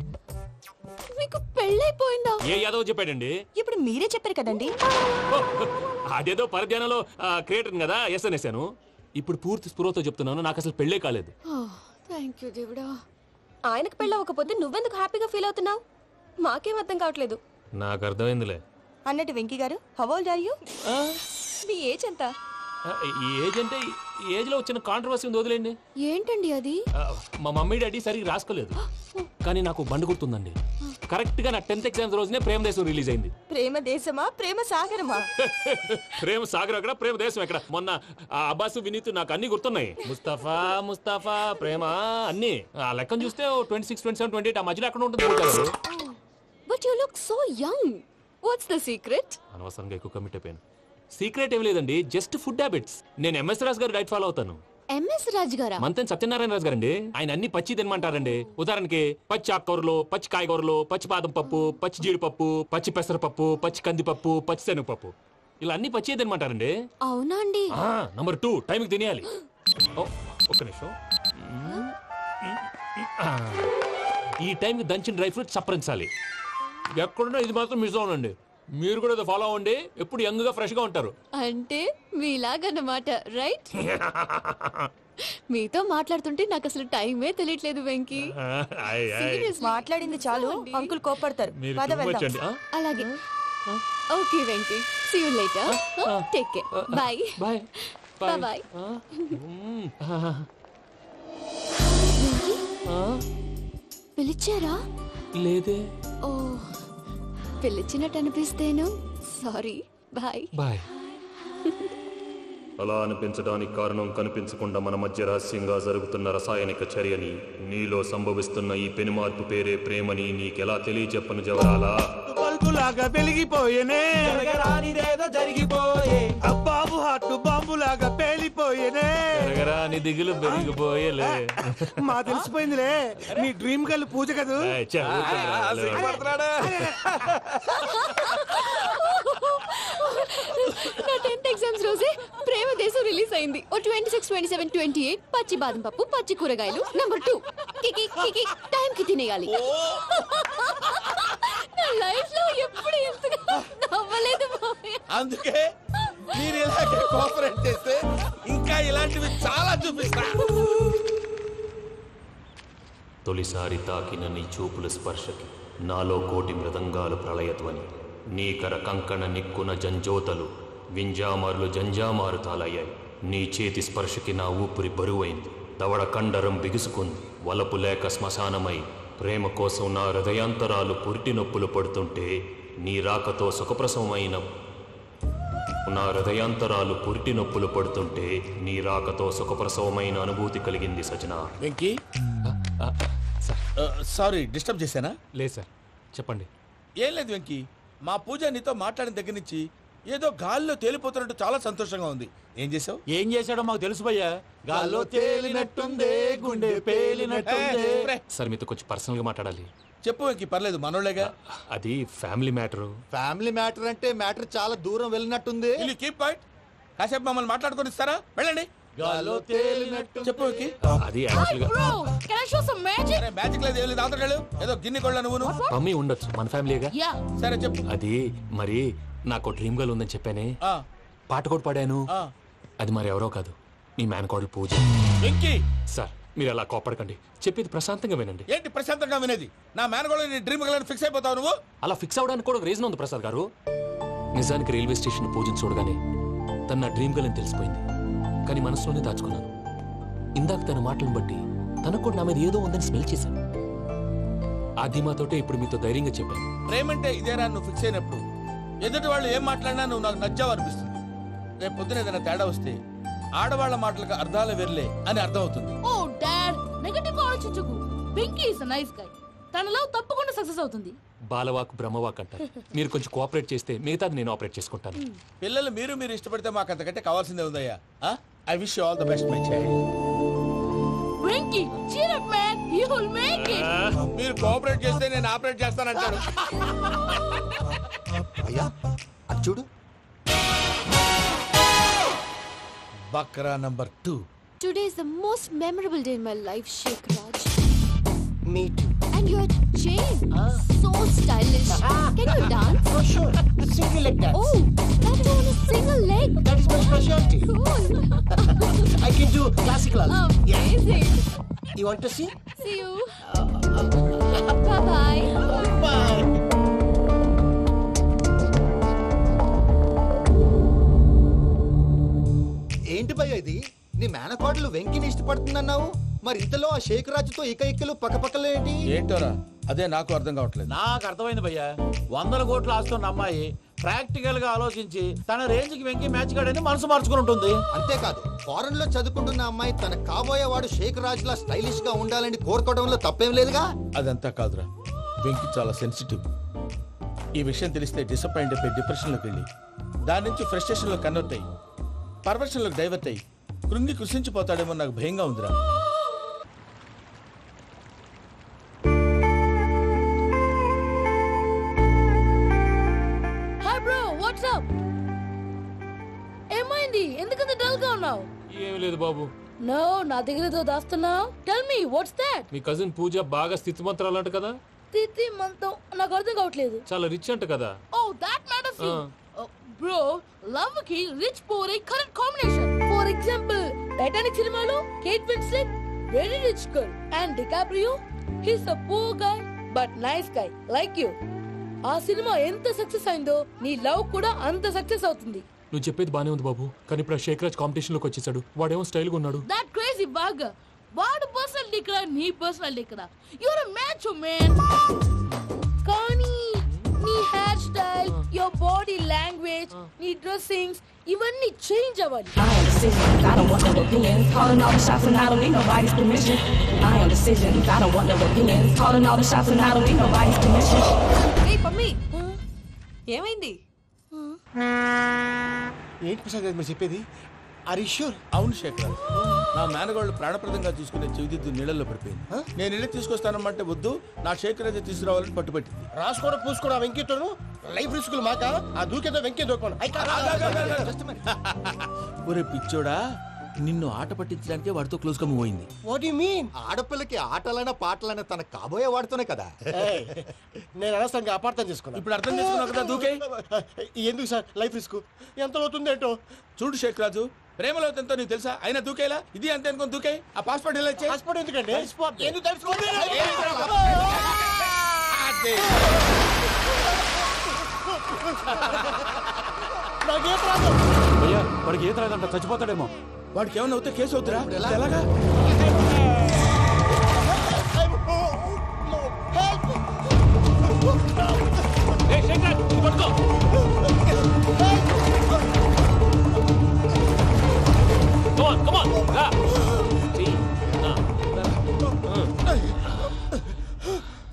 మీకు పెళ్ళైపోయిందా? ఏ యాదవ్ చెప్పాడండి? ఇప్పుడు మీరే చెప్పారు కదండి. అదేదో పరధ్యానంలో క్రియేటర్ కదా ఎస్ అనేసాను. ఇప్పుడు పూర్తి స్పృహతో చెప్తున్నాను, నాకు అసలు పెళ్ళే కాలేదు. థ్యాంక్ యూ దేవుడా. ఆయనకు పెళ్ళవకపోతే నువ్వెందుకు హ్యాపీగా ఫీల్ అవుతున్నావు? మాకేం అర్థం కావట్లేదు. నాకు అర్థమైందిలే. అన్నట్టు వెంకీ గారు, హౌ ఓల్డ్ ఆర్ యు? మీ ఏజ్ ఎంత? ఈ ఏజ్ అంటే ఏజ్ లో వచ్చిన కాంట్రవర్సీ ఉంది, వదిలేండి. ఏంటండి అది? మా మమ్మీ డాడీ సరిగ్గా రాసుకోలేదు, కానీ నాకు బండి గుర్తుందండి. కరెక్ట్ గా నా 10th ఎగ్జామ్స్ రోజునే ప్రేమ దేశం రిలీజ్ అయింది. ప్రేమ దేశమా ప్రేమ సాగరమా? ప్రేమ సాగరం ఎక్కడ, ప్రేమ దేశం ఎక్కడ? మొన్న అబ్బాసు వినీత్ నాకు అన్ని గుర్తున్నాయి. ముస్తఫా ప్రేమ అన్ని ఆ లెక్కను చూస్తే 26, 27, 28 ఆ మధ్యలో ఎక్కడ ఉంటుంది. But you look so young. What's the secret? అనవసరంగా ఎక్కువ కమిట్ అయిపోయాను. సీక్రెట్ ఏం లేదండి, జస్ట్ ఫుడ్ హ్యాబిట్స్. నేను ఎంఎస్ రాజ్ గారు డైట్ ఫాలో అవుతాను. ఎంఎస్ రాజు గారా? మంతెన్ సత్యనారాయణ రాజు గారండి. ఆయన అన్ని పచ్చి తినమంటారండి. ఉదాహరణకి పచ్చి ఆకుకూరలు, పచ్చి కాయగూరలు, పచ్చి బాదం పప్పు, పచ్చి జీడిపప్పు, పచ్చి పెసరపప్పు, పచ్చి కందిపప్పు, పచ్చి శనగపప్పు, ఇలా అన్ని పచ్చి తినమంటారండి. అవునా అండి? నంబర్ 2 టైంకి తినేయాలి. ఒక్క నిమిషం. ఈ టైంకి దంచిన డ్రై ఫ్రూట్స్ సప్పరించాలి. ఎక్కడున్నా ఇది మాత్రం మిస్ అవునండి. మీరు కూడా ఫాలో అవ్వండి. ఎప్పుడు యంగ్ గా ఫ్రెష్ గా ఉంటారు. అంటే మీలాగన్నమాట, రైట్? మీతో మాట్లాడుతుంటే నాకు అసలు టైమే తెలియట్లేదు వెంకీ. మాట్లాడింది చాలు, అంకుల్ కోపడతారు. అలాగే. Okay Venky, see you later. Take care. Bye bye bye bye. పిలిచారా? లేదే. ఓ, పిలిచినట్టు అనిపిస్తేను సారీ. Bye bye. అలా అనిపించడానికి కారణం కనిపించకుండా మన మధ్య రహస్యంగా జరుగుతున్న రసాయనిక చర్యని, నీలో సంభవిస్తున్న ఈ పెనుమార్పు పేరే ప్రేమని నీకెలా తెలియచెప్పను జవరాలా? బల్బులాగా వెలిగిపోయేనే, జరగరానిదేదో జరిగిపోయే, బాబు హార్ట్ బాంబులాగా పేలిపోయేనే, జరగరాని దిగులు పెరిగిపోయేలే. మా తెలిసిపోయిందిలే, నీ డ్రీమ్ గర్ల్ పూజ కదూ. నా 10th ఎగ్జామ్స్ రోజే ప్రేమ దేశం రిలీజ్ అయింది. ఓ 26, 27, 28 పచ్చి బాదం పప్పు, పచ్చి కూరగాయలు. నంబర్ 2 కికి కికి టైం కి తినేయాలి. నా లైఫ్ లో ఎప్పుడు ఎంతగా నవ్వలేదు మామయ్య. అందుకే మీరు ఇలాగే కోఆపరేట్ చేస్తే ఇంకా ఇలాంటివి చాలా చూపిస్తా. తొలిసారి తాకిన నీ చూపుల స్పర్శకి నాలో కోటి మృదంగాలు ప్రళయధ్వని. నీకర కంకణ నిక్కున జంజోతలు, వింజామారులు జంజామారు తాలయ్యాయి. నీ చేతి స్పర్శకి నా ఊపిరి బరువైంది. దవడ కండరం బిగుసుకుంది. వలపు లేక శ్మశానమై ప్రేమ కోసం నా హృదయాంతరాలు పురిటి నొప్పులు పడుతుంటే, నీ రాకతో సుఖప్రసవమైన నా హృదయాంతరాలు పురిటి నొప్పులు పడుతుంటే నీ రాకతో సుఖప్రసవమైన అనుభూతి కలిగింది సజనా. వెంకీ, సారీ డిస్టర్బ్ చేశానా? లేదు సార్, చెప్పండి. ఏం లేదు వెంకీ, మా పూజ నీతో మాట్లాడిన దగ్గర నుంచి ఏదో గాల్లో తేలిపోతున్నట్టు చాలా సంతోషంగా ఉంది. ఏం చేసావు? ఏం చేశాడో మాకు తెలుసు భయ్యా. గాల్లో తేలినట్టుందే, గుండె పేలినట్టుందే. సార్ మీతో కొంచెం పర్సనల్ గా మాట్లాడాలి. చెప్పు వెంకీ, పర్లేదు, మనోళ్ళేగా. అది ఫ్యామిలీ మ్యాటర్. ఫ్యామిలీ మ్యాటర్ అంటే మ్యాటర్ చాలా దూరం వెళ్ళినట్టుంది. Keep point. కాసేపు మమ్మల్ని మాట్లాడుకొని ఇస్తారా? వెళ్ళండి. గాల్లో తేలినట్టు. చెప్పు వెంకీ. అది యాక్చువల్గా మ్యాజిక్ లేదు, ఏం లేదు. అవతల ఏదో గిన్నె కొళ్ళ నువ్వు మమ్మీ ఉండొచ్చు, మన ఫ్యామిలీగా. సరే చెప్పు. అది మరి నాకు డ్రీమ్ గర్ల్ ఉందని చెప్పానే, పాట కూడా పాడాను. అది మరి ఎవరో కాదు, మీ మేనకోడలు పూజ. సార్ మీరు అలా కోపడకండి, చెప్పేది ప్రశాంతంగా వినండి. ఏంటి ప్రశాంతంగా వినేది? నా మేనకోడలు నీ డ్రీమ్ గర్ల్ ఫిక్స్ అయిపోతావు నువ్వు. అలా ఫిక్స్ అవడానికి కూడా ఒక రీజన్ ఉంది ప్రసాద్ గారు. నిజానికి రైల్వే స్టేషన్ పూజను చూడగానే తన నా డ్రీమ్ గర్ల్ అని తెలిసిపోయింది. కానీ మనసులోనే దాచుకున్నాను. ఇందాక తన మాటలను బట్టి తనకు కూడా నా మీద ఏదో ఉందని స్మెల్ చేశాను. ఆ ధీమాతోటే ఇప్పుడు మీతో ధైర్యంగా చెప్పాను. ప్రేమంటే ఇదేరా నువ్వు ఫిక్స్ అయినప్పుడు ఎదుటి వాళ్ళు ఏం మాట్లాడినా నువ్వు నాకు నచ్చావు అనిపిస్తుంది. రేపు పొద్దున ఏదైనా తేడా వస్తే ఆడవాళ్ల మాటలకు అర్థాలు వెర్లే అని అర్థం అవుతుంది. ఓ డాడ్, నెగటివ్ ఆలోచించకు. Venky is nice guy. తన లవ్ తప్పకుండా సక్సెస్ అవుతుంది. బాలవాక్ బ్రహ్మవాక్ అంటారు. మీరు కొంచెం కోఆపరేట్ చేస్తే మిగతాది నేను ఆపరేట్ చేసుకుంటాను. పిల్లలు మీరు ఇష్టపడితే మాకు అంతకంటే కావాల్సిందే ఉందయ్యా. I wish you all the best my child. Venky cheer up man, you will make it. మీరు కోఆపరేట్ చేస్తే నేను ఆపరేట్ చేస్తానంటాడు. అయ్యా అది చూడు. Bakra number 2. Today is the most memorable day in my life, Sheikh Raj. Me too. And your chain, so stylish. Can you dance? For sure. Single leg dance. Oh, that is on a single leg. That is my specialty. Cool. I can do classical also. Amazing. You want to see? See you. Bye-bye. Bye. ఏంటి భయ్య ఇది? నీ మేనకోడలు వెంకిని ఇష్టపడుతుందన్నావు, మరి ఇంతలో ఆ షేక్ రాజుతో ఇక్కలు పక్కపక్కలు ఏంటి? ఏంటోరా, అదే నాకు అర్థం కావట్లేదు. నాకు అర్థమైంది భయ్యా. 100 కోట్లు ఆస్తున్న అమ్మాయి ప్రాక్టికల్ గా ఆలోచించి తన రేంజ్ కి వెంకి మ్యాచ్ కాడని మనసు మార్చుకుని ఉంటుంది. అంతేకాదు, ఫారెన్ లో చదువుకుంటున్న అమ్మాయి తన కాబోయేవాడు షేక్ రాజ్ లా స్టైలిష్ గా ఉండాలని కోరుకోవడంలో తప్పేం లేదుగా. అదంతా కాదురా, వెంకి చాలా సెన్సిటివ్. ఈ విషయం తెలిస్తే డిసప్పాయింట్ అయిపోయి డిప్రెషన్ లోకి వెళ్ళి దాని నుంచి ఫ్రస్ట్రేషన్ లో కన్వర్ట్ అయ్యి పర్వర్షన్ లోకి డైవర్ట్ అయ్యి కృంగి కృషించిపోతాడేమో నాకు భయంగా ఉందిరా. Hi bro, what's up? ఏమైంది? ఎందుకంత డల్ గా ఉన్నావు? ఏమీ లేదు బాబు. నో, నా దగ్గర ఏదో దాస్తున్నావు. Tell me what's that? మీ కజిన్ పూజ బాగా స్థితిమంతరాలు అంట కదా. స్థితిమంతం నాకు అర్థం కావట్లేదు. చాలా రిచ్ అంట కదా. Oh that matters. Bro, love కి rich poor a correct combination. For example Titanic సినిమాలో Kate Winslet very rich girl and DiCaprio he's a poor guy but nice guy like you. ఆ సినిమా ఎంత సక్సెస్ అయిందో నీ love కూడా అంత success అవుతుంది. నువ్వు చెప్పేది బానే ఉంది బాబు, కానీ ఇప్పుడు శేఖరాజ్ కాంపిటీషన్ లోకి వచ్చేసాడు. వాడేమో స్టైల్ గా ఉన్నాడు. దట్ క్రేజీ బాగా. వాడు పర్సనాలిటీ ఇక్కడ, నీ పర్సనాలిటీ ఇక్కడ. You're a match man. కానీ నీ hair style, your body language, నీ డ్రెస్సింగ్స్ ఇవన్నీ చేంజ్ అవ్వాలి. ఏయ్ పమ్మి, ఏమైంది? ఏంటి ప్రసాద్ గారు మీరు చెప్పేది? Are you sure? అవును శేఖర్, నా మేనగాళ్ళు ప్రాణప్రదంగా చూసుకునే చెవిదిద్దు నీళ్ళల్లో పడిపోయింది. నేను ఇల్లు తీసుకొస్తానమ్మంటే వద్దు, నా శేఖర్ అయితే తీసుకురావాలని పట్టుబట్టింది. రాసుకోవడం పూసుకోవడం వెంకీతోను లైఫ్ రిస్కులు మాక. ఆ దూకేదో వెంకీ దూకోను. ఒరే పిచ్చోడా, నిన్ను ఆట పట్టించడానికి వాడితో క్లోజ్ గా మూవ్ అయింది. What you mean? ఆడపిల్లకి ఆటలైనా పాటలైనా తన కాబోయే వాడుతూనే కదా. నేను అనవసరంగా అపార్థం చేసుకున్నా. ఇప్పుడు అర్థం చేసుకున్నావు కదా దూకే. ఎందుకు సార్ లైఫ్ రిస్క్? ఎంత అవుతుంది ఏంటో చూడు శేఖ్ రాజు, ప్రేమలో ఎంతో నీకు తెలుసా? అయినా దూకేలా ఇది అంతే అనుకుని దూకే. ఆ పాస్పోర్ట్ ఎలా ఇచ్చే? పాస్పోర్ట్ ఎందుకండి? ఎందుకు తెలుసుకోండి. వాడికి ఈత రాదంట, చచ్చిపోతాడేమో. వాడికి ఏమన్నా అవుతే కేసు అవుతురా? ఎలాగా?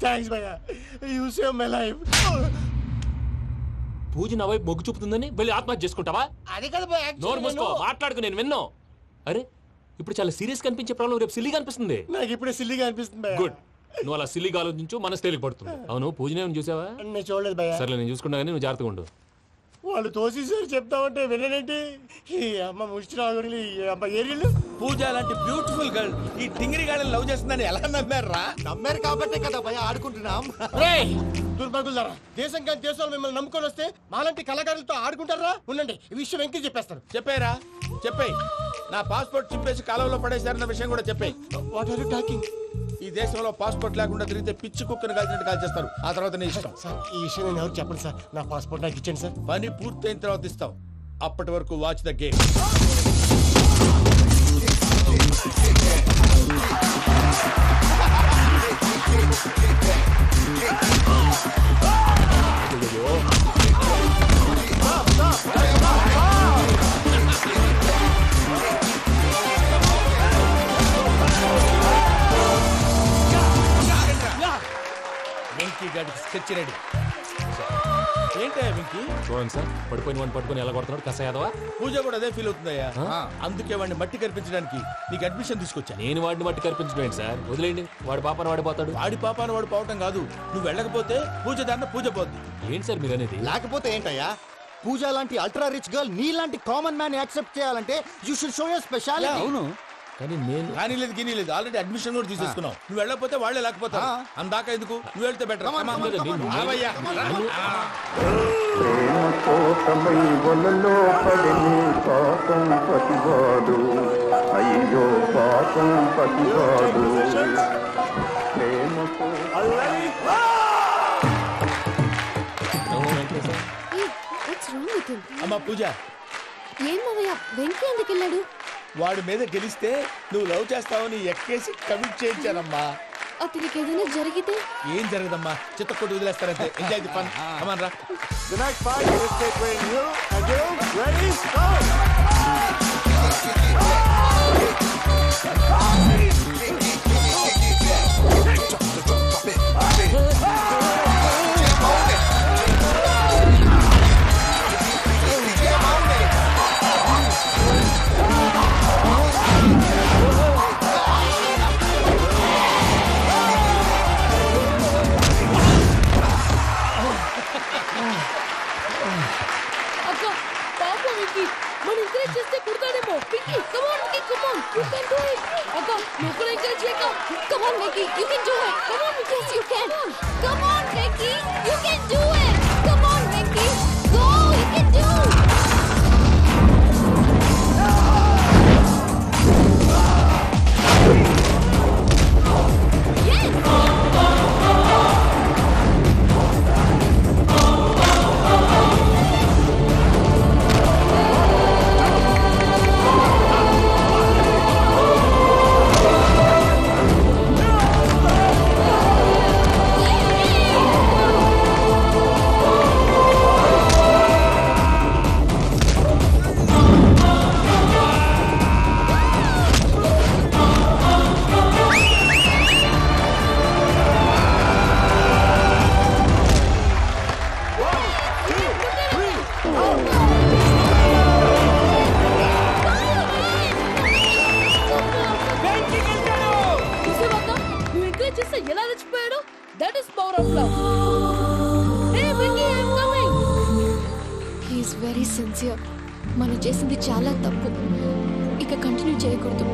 థాంక్స్ భయ్యా, యు సేవ్ మై లైఫ్. పూజ నా వైపు మొగ్గు చూపుతుందని వెళ్ళి ఆత్మహత్య చేసుకుంటావా? అది కదా భయ్యా. నోరు మూసుకో, మాట్లాడుకు, నేను విన్నో. అరే ఇప్పుడు చాలా సీరియస్ కనిపించే ప్రాబ్లం రేపు సిల్లీగా అనిపిస్తుంది. నాకు ఇప్పుడే సిల్లీగా అనిపిస్తుంది భయ్యా. గుడ్, నువ్వు అలా సిల్లీగా ఆలోచించు, మనసు తేలిక పడుతుంది. అవును, పూజనే చూసావా? నేను చూడలేదు భయ్యా. సర్లే, నేను చూసుకున్నా కానీ నువ్వు జాగ్రత్తగా ఉండు. వాళ్ళు తోసేసారు చెప్తామంటే విననేంటి? ఈ అమ్మ ముష్టి రాగుడి అమ్మ ఏరియలు. పూజ లాంటి బ్యూటిఫుల్ గర్ల్ ఈ టింగిరి గాడిని లవ్ చేస్తుందని ఎలా నమ్మారా? నమ్మారు కాబట్టే కదా భయ ఆడుకుంటున్నాం. దుర్భగులారా, దేశం కానీ దేశాలు మిమ్మల్ని నమ్ముకొని వస్తే మాలాంటి కళాకారులతో ఆడుకుంటారా? ఉండండి, ఈ విషయం వెంకీ చెప్పేస్తారు. చెప్పారా? చెప్పేయ్. నా పాస్పోర్ట్ చింపేసి కాలంలో పడేశారన్న విషయం కూడా చెప్పేయ్. What are you talking? ఈ దేశంలో పాస్పోర్ట్ లేకుండా తిరిగితే పిచ్చి కుక్కను కాల్చినట్టు కాల్చేస్తారు. ఆ తర్వాత నీ ఇష్టం. సార్, ఈ విషయం నేను ఎవరు చెప్పండి సార్. నా పాస్పోర్ట్ నాకు ఇచ్చేయండి సార్. పని పూర్తయిన తర్వాత ఇస్తాం. అప్పటి వరకు వాచ్ ద గేమ్. వెంకీ గాడికి స్కెచ్ రెడీ. ఏంటయ్యా వెంకీ? చూడండి సార్, పడిపోయిన వాడిని పట్టుకొని ఎలా కొడుతున్నాడు కస యాదవా. పూజ కూడా అదే ఫీల్ అవుతుందయ్యా. అందుకే వాడిని మట్టి కనిపించడానికి నీకు అడ్మిషన్ తీసుకొచ్చా. నేను వాడిని మట్టి కనిపించడం సార్, వదిలేండి. వాడి పాపాన వాడిపోతాడు. వాడి పాపాన వాడు పోవటం కాదు, నువ్వు వెళ్ళకపోతే పూజ దాన్న పూజ పోద్ది. ఏంటి సార్ మీరు అనేది? లేకపోతే ఏంటయ్యా? పూజ లాంటి అల్ట్రా రిచ్ గర్ల్ నీ లాంటి కామన్ మ్యాన్ యాక్సెప్ట్ చేయాలంటే you should show your speciality. అవును, కానీ నేను కానీ లేదు గిని లేదు, ఆల్రెడీ అడ్మిషన్ కూడా తీసేసుకున్నావు. నువ్వు వెళ్ళకపోతే వాళ్ళే లేకపోతారు. అందాక ఎందుకు? నువ్వు వెళ్తే బెటర్. అయ్యో పాపం పతివాడు అమ్మా పూజ, ఏం మావయ్య, వెంకీ ఎందుకు వెళ్ళాడు? వాడి మీద గెలిస్తే నువ్వు లవ్ చేస్తావని ఎక్కేసి కమిట్ చేయించానమ్మా. అతనికి ఏదైనా జరిగితే? ఏం జరగదమ్మా, చిత్త కొట్టి వదిలేస్తారంటే. Enjoy the fun. కమాన్ రా. The next fight is between you and you. Ready? Go! Very sincere. మనం చేసింది చాలా తప్పు, ఇక కంటిన్యూ చేయకూడదు.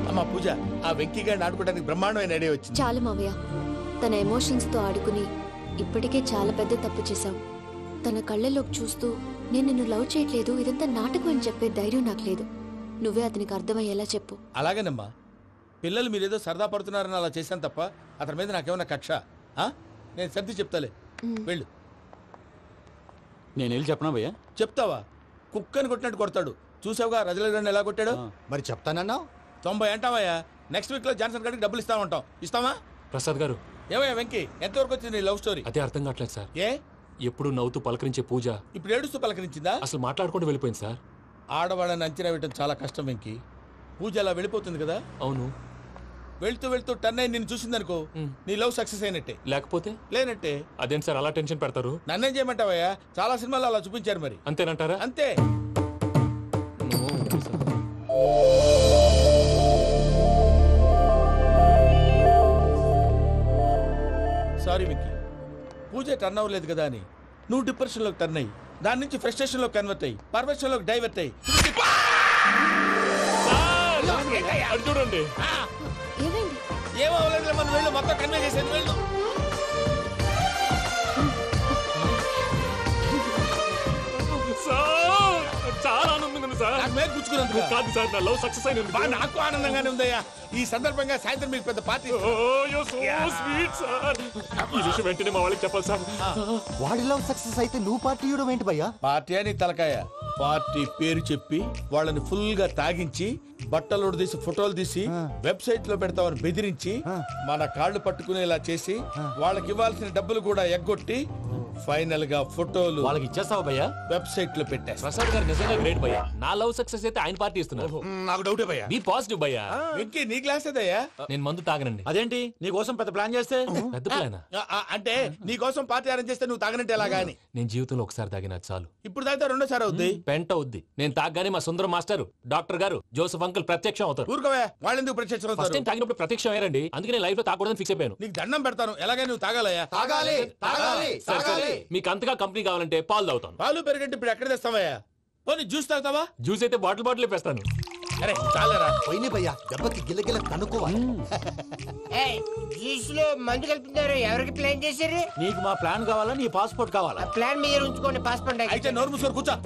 అమ్మా పూజ, ఆ వెంకీ గారిని ఆడుకోవడానికి బ్రహ్మాండమైన ఐడియా వచ్చింది. చాలు మావయ్య, తన ఎమోషన్స్ తో ఆడుకుని ఇప్పటికే చాలా పెద్ద తప్పు చేశాం. తన కళ్ళల్లోకి చూస్తూ నేను నిన్ను లవ్ చేయట్లేదు, ఇదంతా నాటకం అని చెప్పే ధైర్యం నాకు లేదు. నువ్వే అతనికి అర్థమయ్యేలా చెప్పు. అలాగేనమ్మా, పిల్లలు మీరేదో సరదా పడుతున్నారని అలా చేశాను తప్ప అతని మీద నాకేమన్నా కక్ష? నేను సర్ది చెప్తాలే, వెళ్ళు. నేను వెళ్ళి చెప్పనా భయ్యా? చెప్తావా? కుక్కని కొట్టినట్టు కొడతాడు. చూసావుగా రజలగడ్ని ఎలా కొట్టాడు? మరి చెప్తానన్నా 90 అంటావయ్యా. నెక్స్ట్ వీక్ లో జాన్సన్ గారికి డబ్బులు ఇస్తామంటాం. ఇస్తావా? ప్రసాద్ గారు, ఏమయ్యా వెంకీ, ఎంతవరకు వచ్చింది నీ లవ్ స్టోరీ? అదే అర్థం కావట్లేదు సార్. ఏ ఎప్పుడు నవ్వుతూ పలకరించే పూజ ఇప్పుడు ఏడుస్తూ పలకరించిందా? అసలు మాట్లాడుకుంటూ వెళ్ళిపోయింది సార్. ఆడవాళ్ళని అంచనా వేయడం చాలా కష్టం వెంకీ. పూజ అలా వెళ్ళిపోతుంది కదా. అవును. వెళ్తూ వెళ్తూ టర్న్ అయి నిన్ను చూసిందనుకో, నీ లవ్ సక్సెస్ అయినట్టే. లేకపోతే లేనట్టే. అదేం సార్ అలా టెన్షన్ పెడతారు? నన్నేం చేయమంటావయ్యా? చాలా సినిమాలు అలా చూపించారు. మరి అంతేనంటారా? అంతే. సారీ మిక్కీ, పూజ టర్న్ అవ్వలేదు కదా అని నువ్వు డిప్రెషన్ లోకి టర్న్ అయ్యి దాని నుంచి ఫ్రస్ట్రేషన్ లోకి కన్వర్ట్ అయ్యి పర్వర్షన్ లోకి డైవర్ట్ అయ్యి చూడండి. ఏమవ్వలేదు, మనం వెళ్ళు, మొత్తం కన్వే చేసేది. వెళ్ళు. చాలా ఆనందంగా ఉంది సార్. నాకు మేలు గుచ్చుకున్నందుకు కాదు సార్, నా లవ్ సక్సెస్ అయినందుకు. నాకు ఆనందంగానే ఉందయ్యా. ఈ సందర్భంగా సాయంత్రం మీకు పెద్ద పార్టీ. ఈ విషయం వెంటనే మా వాళ్ళకి చెప్పాలి సార్. వాడి లవ్ సక్సెస్ అయితే నువ్వు పార్టీ ఇవ్వడం ఏంటి భయ్యా? పార్టీ అని తలకాయ. పార్టీ పేరు చెప్పి వాళ్ళని ఫుల్ గా తాగించి బట్టలు తీసి ఫోటోలు తీసి వెబ్సైట్ లో పెడతామని బెదిరించి మన కాళ్ళు పట్టుకునేలా చేసి వాళ్ళకి ఇవ్వాల్సిన డబ్బులు కూడా ఎగ్గొట్టి ఫైనల్ గా ఫోటోలు వాళ్ళకి ఇచ్చేస్తావా భయ్యా? వెబ్సైట్ లో పెట్టా. ప్రసాద్ గారు నిజంగా గ్రేట్ భయ్యా. నా లవ్ సక్సెస్ అయితే ఆయన పార్టీ ఇస్తున్నారు. నాకు డౌటే భయ్యా. బీ పాజిటివ్ భయ్యా. వెంకీ నీ గ్లాస్ ఏదయ్యా? నేను మందు తాగనండి. అదేంటి నీ కోసం పెద్ద ప్లాన్ చేస్తే? పెద్ద ప్లాన్ అంటే నీ కోసం పార్టీ అరేంజ్ చేస్తే నువ్వు తాగనంటే ఎలాగా అని. నేను జీవితంలో ఒకసారి తాగినా చాలు. ఇప్పుడు తాగితే రెండోసారి అవుద్ది. పెంట అవుద్ది. నేను తాగగానే మా సుందరం మాస్టర్, డాక్టర్ గారు, జోసెఫ్ అంకుల్ ప్రత్యక్షం అవుతారు. ఊరుకోవే, వాళ్ళు ఎందుకు ప్రత్యక్షం ఫస్ట్ అవుతారు? టైం తాగినప్పుడు ప్రత్యక్షం అయ్యారండి. అందుకే నేను లైఫ్ లో తాగకూడదని ఫిక్స్ అయిపోయాను. నీకు దండం పెడతాను, ఎలాగే నువ్వు తాగాలయ్యా. తాగాలి తాగాలి సరే, సరే. తాగాలి. మీకు అంతగా కంపెనీ కావాలంటే పాలు తాగుతాను. పాలు పెరిగంటే ఇప్పుడు ఎక్కడ తెస్తావయ్యా? పోనీ జ్యూస్ తాగుతావా? జ్యూస్ అయితే బాటిల్ వేస్తాను. అరే చాలరా పోయిన భయ్యా, దెబ్బకి గిల్లగిల్ల కనుక్కోవాలి. జ్యూస్ లో మందు కలుపుతున్నారు. ఎవరికి ప్లాన్ చేశారు? నీకు మా ప్లాన్ కావాలా, నీ పాస్పోర్ట్ కావాలా? ప్లాన్ మీరు ఉంచుకోండి, పాస్పోర్ట్ అయితే నోరు మూసుకొని కూర్చో.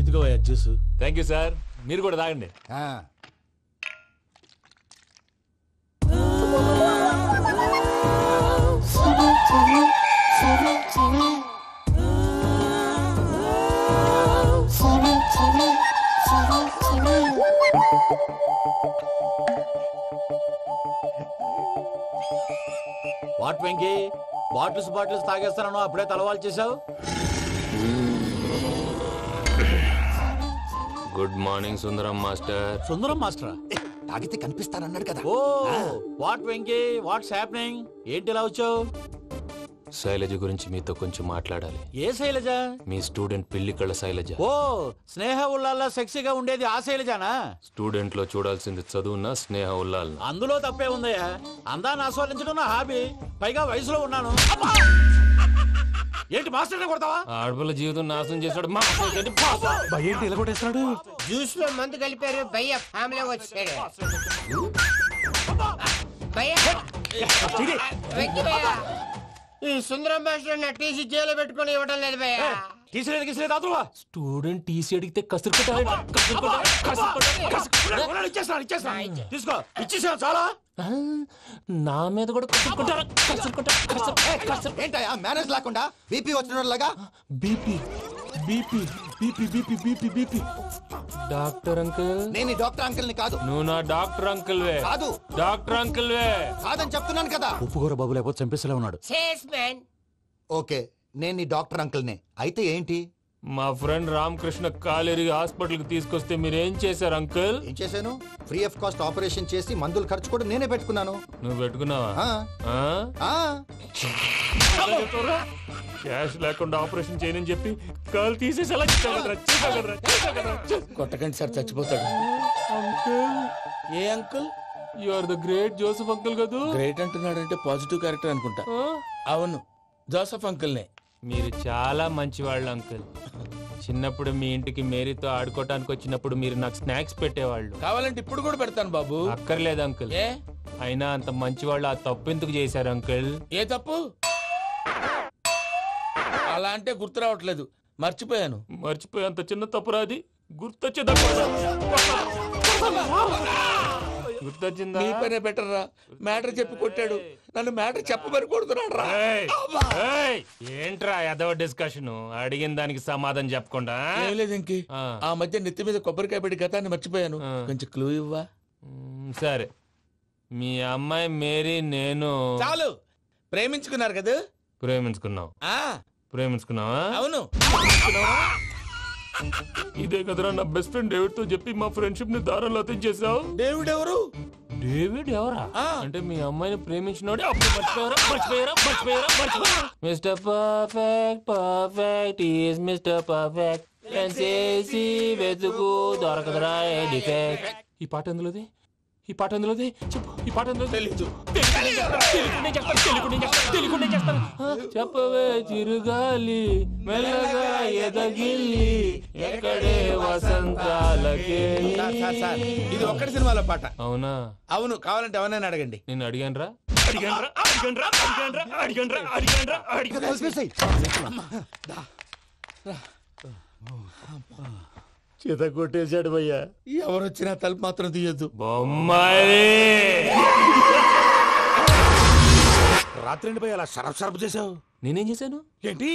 ఇదిగో జ్యూస్. Thank you sir. మీరు కూడా తాగండి. వాట్ వెంకీ, బాటిల్స్ తాగేస్తాను అప్పుడే తలవాలు చేసావు. Good morning Sundaram master. Sundaram మాస్టరా? తాగితే కనిపిస్తానన్నాడు కదా. Oh what Venky, what's happening? ఏంటి ఇలా వచ్చావు? శైలజ గురించి మీతో కొంచెం మాట్లాడాలి. ఏ శైలజ? మీ స్టూడెంట్ పిల్లి కళ్ళ శైలజ. ఓ స్నేహ ఉల్లాల్లో సెక్సీగా ఉండేది ఆ శైలజానా? స్టూడెంట్ లో చూడాల్సింది చదువున స్నేహ ఉల్లాల్. అందులో తప్పే ఉందయ్యా. అందాన్ని ఆస్వాదించడం నా హాబీ. పైగా వయసులో ఉన్నాను. ఏంటి మాస్టర్ కొడతావా? ఆడపిల్ల జీవితం నాశనం చేశాడు. ఏంటి ఇలా కొట్టేస్తాడు? జ్యూస్ లో మందు కలిపారు. భయ్య ఫ్యామిలీ వచ్చాడు. ఈ సుందరం మాస్టర్ నా టీసీ జైలు పెట్టుకుని ఇవ్వడం లేదు భయ్య. స్టూడెంట్ టీసీ అడిగితే తీసుకో, ఇచ్చేసాను చాలా. నా మీద కూడా ఏంటయ్యా మేనేజ్ లేకుండా బీపీ వచ్చినలాగా? BP BP BP BP BP BP. Doctor uncle, నేను డాక్టర్ అంకుల్ ని కాదు. నువ్వు నా డాక్టర్ అంకుల్ వే. కాదు డాక్టర్ అంకుల్ వే. కాదని చెప్తున్నాను కదా. ఉప్పుకూర బాబు లేకపోతే చంపేసేలా ఉన్నాడు. ఓకే, నేను నీ డాక్టర్ అంకుల్ నే. అయితే ఏంటి? మా ఫ్రెండ్ రామకృష్ణ కాలేరి హాస్పిటల్ కి తీసుకొస్తే మీరేం చేశారు అంకుల్? ఏం చేశాను? ఫ్రీ ఆఫ్ కాస్ట్ ఆపరేషన్ చేసి మందులు ఖర్చు కూడా నేనే పెట్టుకున్నాను. నువ్వు పెట్టుకున్నావా? క్యాష్ లేకుండా ఆపరేషన్ చేయనని చెప్పి కాలు తీసేసి అలా కొట్టకండి సార్, చచ్చిపోతాడు. ఏ uncle? You are the great Joseph uncle కదా. గ్రేట్ అంటున్నాడంటే పాజిటివ్ క్యారెక్టర్ అనుకుంటా. అవును, జోసెఫ్ అంకుల్నే. మీరు చాలా మంచివాళ్ళు అంకుల్. చిన్నప్పుడు మీ ఇంటికి మేరీతో ఆడుకోవటానికి వచ్చినప్పుడు మీరు నాకు స్నాక్స్ పెట్టేవాళ్ళు. కావాలంటే ఇప్పుడు కూడా పెడతాను బాబు. అక్కర్లేదు అంకుల్. అయినా అంత మంచివాళ్ళు ఆ తప్పు ఎందుకు చేశారు అంకుల్? ఏ తప్పు? అలా అంటే గుర్తు రావట్లేదు, మర్చిపోయాను. మర్చిపోయేంత చిన్న తప్పురా అది? గుర్తొచ్చేదా? గుర్తొచ్చిందా? నీ పనే బెటర్ రా. మ్యాటర్ చెప్పి కొట్టాడు, నన్ను మ్యాటర్ చెప్పమని కొడుతున్నాడు రా. ఏంట్రా ఎదవ డిస్కషన్? అడిగిన దానికి సమాధానం చెప్పకుండా. ఏం లేదు ఇంకి, ఆ మధ్య నెత్తి మీద కొబ్బరికాయ పెట్టి గతాన్ని మర్చిపోయాను. కొంచెం క్లూ ఇవ్వా? సరే, మీ అమ్మాయి మేరీ నేను చాలు. ప్రేమించుకున్నారు కదా? ప్రేమించుకున్నావు. ప్రేమించుకున్నావా? అవును. ఇదే కదరా నా బెస్ట్ ఫ్రెండ్ డేవిడ్ తో చెప్పి మా ఫ్రెండ్షిప్ ని దారంలో తెంచేసావు. డేవిడ్ ఎవరు? డేవిడ్ ఎవరా? అంటే మీ అమ్మాయిని ప్రేమించినోడే అప్పుడు మర్చిపోయారా? Mister perfect perfect is mister perfect చేసి వెతుకు దొరకదురా డిఫెక్ట్. ఈ పాట ఎందులోది? చెప్పు. ఈ పాట ఎందులో? తెలీదు. చెప్పవే చిరుగాలి మెల్లగా ఎదగిల్లి ఎక్కడే వసంతాలకే. ఇది ఒక్కటి సినిమాలో పాట. అవునా? అవును. కావాలంటే ఎవరైనా అడగండి. నేను అడిగాను రా. చేత కొట్టేశాడు భయ్యా. ఎవరు వచ్చినా తలుపు మాత్రం తీయద్దు. రాత్రి భయ్య అలా షరఫ్ చేసావు. నేనేం చేశాను? ఏంటి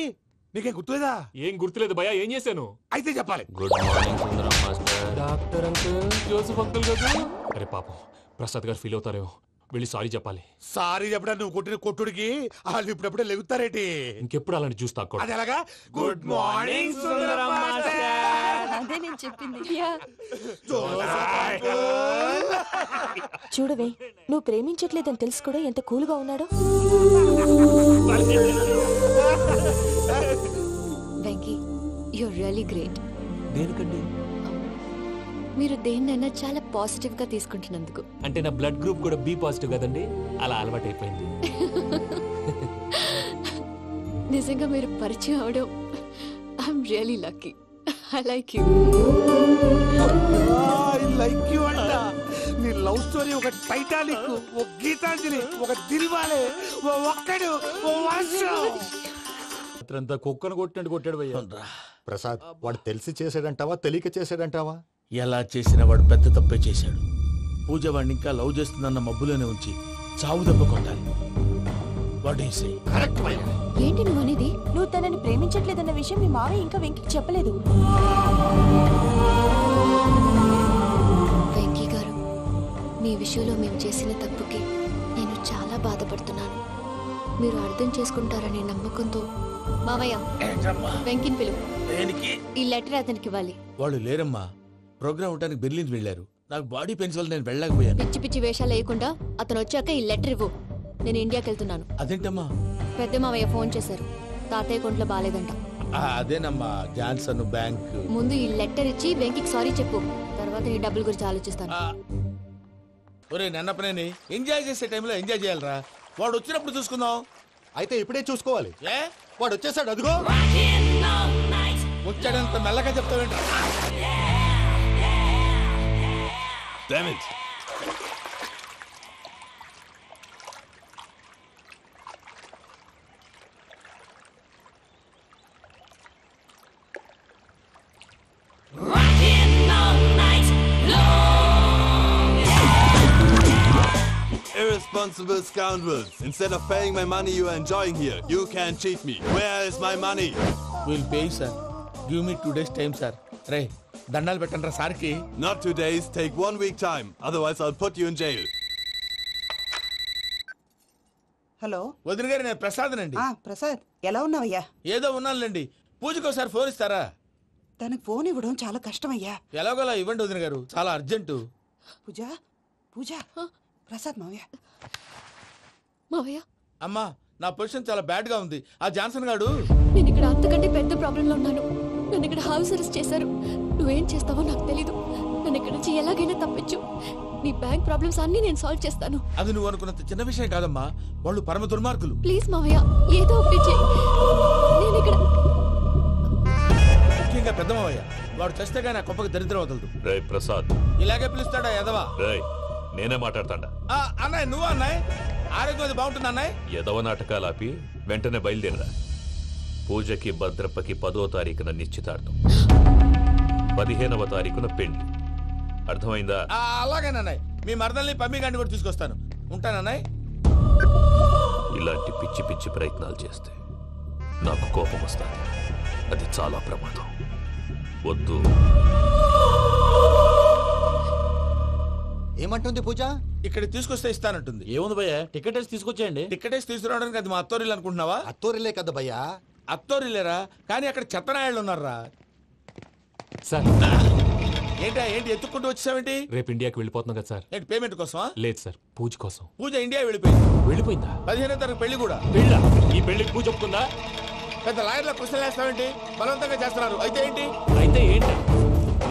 నీకేం గుర్తులేదా? ఏం గుర్తులేదు భయ్యా. ఏం చేశాను? అయితే చెప్పాలి. Good morning Sundaram master. Doctor uncle, Joseph uncle కదా. అరే పాపం, ప్రసాద్ గారు ఫీల్ అవుతారేమో. వెళ్ళి సారీ చెప్పాలి. సారీ చెప్పడా? నువ్వు కొట్టిన కొట్టుడికి వాళ్ళు ఇప్పుడప్పుడే లెగుతారేటి? ఇంకెప్పుడు అలాంటి జ్యూస్ తాకూడదు. అది ఎలాగా? Good morning Sundaram master. అదే నేను చెప్పింది. చూడవే, నువ్వు ప్రేమించట్లేదని తెలుసు కూడా ఎంత కూల్గా ఉన్నాడో. Venky, you're really great. దేనికండి? మీరు దేన్నైనా చాలా పాజిటివ్ గా తీసుకుంటున్నందుకు. అంటే నా బ్లడ్ గ్రూప్ కూడా బి పాజిటివ్ కదండి, అలా అలవాటు అయిపోయింది. నిజంగా మీరు పరిచయం అవడం I'm really lucky. I like you. Like you అంట. నీ లవ్ స్టోరీ ఒక టైటానిక్, ఒక గీతాంజలి, ఒక దిల్వాలే, ఒక్కడు అంతా కుక్కను కొట్టినట్టు కొట్టాడు భయ్యా. ప్రసాద్, వాడు తెలిసి చేసాడంటావా తెలియక చేసాడంటావా? ఎలా చేసినా వాడు పెద్ద తప్పే చేశాడు. పూజ వాడిని ఇంకా లవ్ చేస్తుందన్న మబ్బులోనే ఉంచి చావు దెబ్బ కొట్టాలి. ఏంటి నువ్వు అనేది? నువ్వు తనని ప్రేమించట్లేదన్న విషయం మీ మావయ్య ఇంకా వెంకికి చెప్పలేదు. వెంకీ గారు, మీ విషయంలో మేము చేసిన తప్పుకి నేను చాలా బాధపడుతున్నాను. మీరు అర్థం చేసుకుంటారనే నమ్మకంతో మావయ్య వెంకిని పిలువు. ఈ లెటర్ అతనికి ఇవ్వాలి. వాళ్ళు లేరమ్మా, ప్రోగ్రామ్ ఉండడానికి బెర్లిన్ వెళ్ళారు. నాకు బాడీ పెయిన్స్ వల్ల నేను వెళ్ళలేకపోయాను. పిచ్చి పిచ్చి వేషాలు వేయకుండా అతను వచ్చాక ఈ లెటర్ ఇవ్వు. నేను ఇండియాకి వెళ్తున్నాను. అదేంటమ్మా? పెద్ద మావయ్య ఫోన్ చేశారు, తాతయ్య కొంట్లో బాలేదంట. అదేనమ్మా, జాన్సన్ బ్యాంక్. ముందు ఈ లెటర్ ఇచ్చి వెంకికి సారీ చెప్పు, తర్వాత నీ డబ్బుల గురించి ఆలోచిస్తాను. ఒరే నన్నపనేని, ఎంజాయ్ చేసే టైంలో ఎంజాయ్ చేయాలరా. వాడు వచ్చినప్పుడు చూసుకుందాం. అయితే ఇప్పుడే చూసుకోవాలి. వాడు వచ్చేసాడు, అదిగో. వచ్చాడంత మెల్లగా చెప్తావేంట్రా? Damn it. Irresponsible scoundrels. Instead of paying my money you are enjoying here, you can cheat me. Where is my money? We'll pay, sir. Give me 2 days time, sir. Ray, దండాలు పెట్టండి సార్కి. Not 2 days, take 1 week time. Otherwise I'll put you in jail. Hello వదిన గారు, నేను ప్రసాదనండి. ప్రసాద్, ఎలా ఉన్నావయ్యా? ఏదో ఉన్నానులేండి. పూజకి ఒకసారి ఫోన్ ఇస్తారా? తనకు ఫోన్ ఇవ్వడం చాలా కష్టమయ్యా. ఎలాగోలా ఇవ్వండి వదిన గారు, చాలా అర్జెంటు. పూజ ప్రసాద్ మావయ్య. మావయ్య, అమ్మా నా పొజిషన్ చాలా బ్యాడ్ గా ఉంది. ఆ జాన్సన్ గాడు నేను ఇక్కడ అంతకంటే పెద్ద ప్రాబ్లంలో ఉన్నాను. నన్ను ఇక్కడ హౌస్ అరెస్ట్ చేశారు. నువ్వేం చేస్తావో నాకు తెలీదు. నన్ను ఇక్కడ నుంచి ఎలాగైనా తప్పించు. నీ బ్యాంక్ ప్రాబ్లమ్స్ అన్ని నేను సాల్వ్ చేస్తాను. అది నువ్వు అనుకున్నంత చిన్న విషయం కాదమ్మా. వాళ్ళు పరమ దుర్మార్గులు. ప్లీజ్ మావయ్య, ఏదో ఒకటి చెయ్యి. నేను ఇక్కడ ముఖ్యంగా పెద్ద మావయ్య, వాడు చస్తే గానీ ఆ కొంపకి దరిద్రం వదలదు. రేయ్ ప్రసాద్, ఇలాగే పిలుస్తాడా ఎదవా? రేయ్ నేనే మాట్లాడతాడా? అన్నయ్య నువ్వు అన్నయ్య, ఆరోగ్యం అది బాగుంటుంది అన్నయ్య. ఎదవ నాటకాలు ఆపి వెంటనే బయలుదేరరా. పూజకి భద్రప్పకి 10వ తారీఖున నిశ్చితార్థం, 15వ తారీఖున పెళ్లి. అర్థమైందా? అలాగేనన్నయ్య. మీ మరదల్ని పమ్మి గాండి కూడా తీసుకొస్తాను. ఉంటానన్నయ్య. ఇలాంటి పిచ్చి పిచ్చి ప్రయత్నాలు చేస్తే నాకు కోపం వస్తుంది. అది చాలా ప్రమాదం. వద్దు. ఏమంటుంది పూజ? ఇక్కడ తీసుకొస్తే ఇస్తానంటుంది. ఏముంది భయ్య, టికెట్ వేసి తీసుకొచ్చేయండి. టికెట్ వేసి తీసుకురావడానికి అది మా అత్తోరిల్లు అనుకుంటున్నావా? అత్తోరిల్లే కదా భయ్యా. అత్తోరిల్లేరా, కానీ అక్కడ చెత్తనాయాళ్ళు ఉన్నారా. సార్ ఏంటి ఎత్తుక్కుంటూ వచ్చావేంటి? రేపు ఇండియాకి వెళ్ళిపోతున్నాం కదా సార్. ఏంటి పేమెంట్ కోసమా? లేదు సార్, పూజ కోసం. పూజ ఇండియా వెళ్ళిపోయింది. వెళ్ళిపోయిందా? 15వ తారీఖు పెళ్లి కూడా. పెళ్ళా? ఈ పెళ్లికి పూజ ఒప్పుకుందా? పెద్ద లాయర్ల క్వశ్చన్ వేస్తావేంటి? బలవంతంగా చేస్తున్నారు. అయితే ఏంటి? అయితే ఏంటి?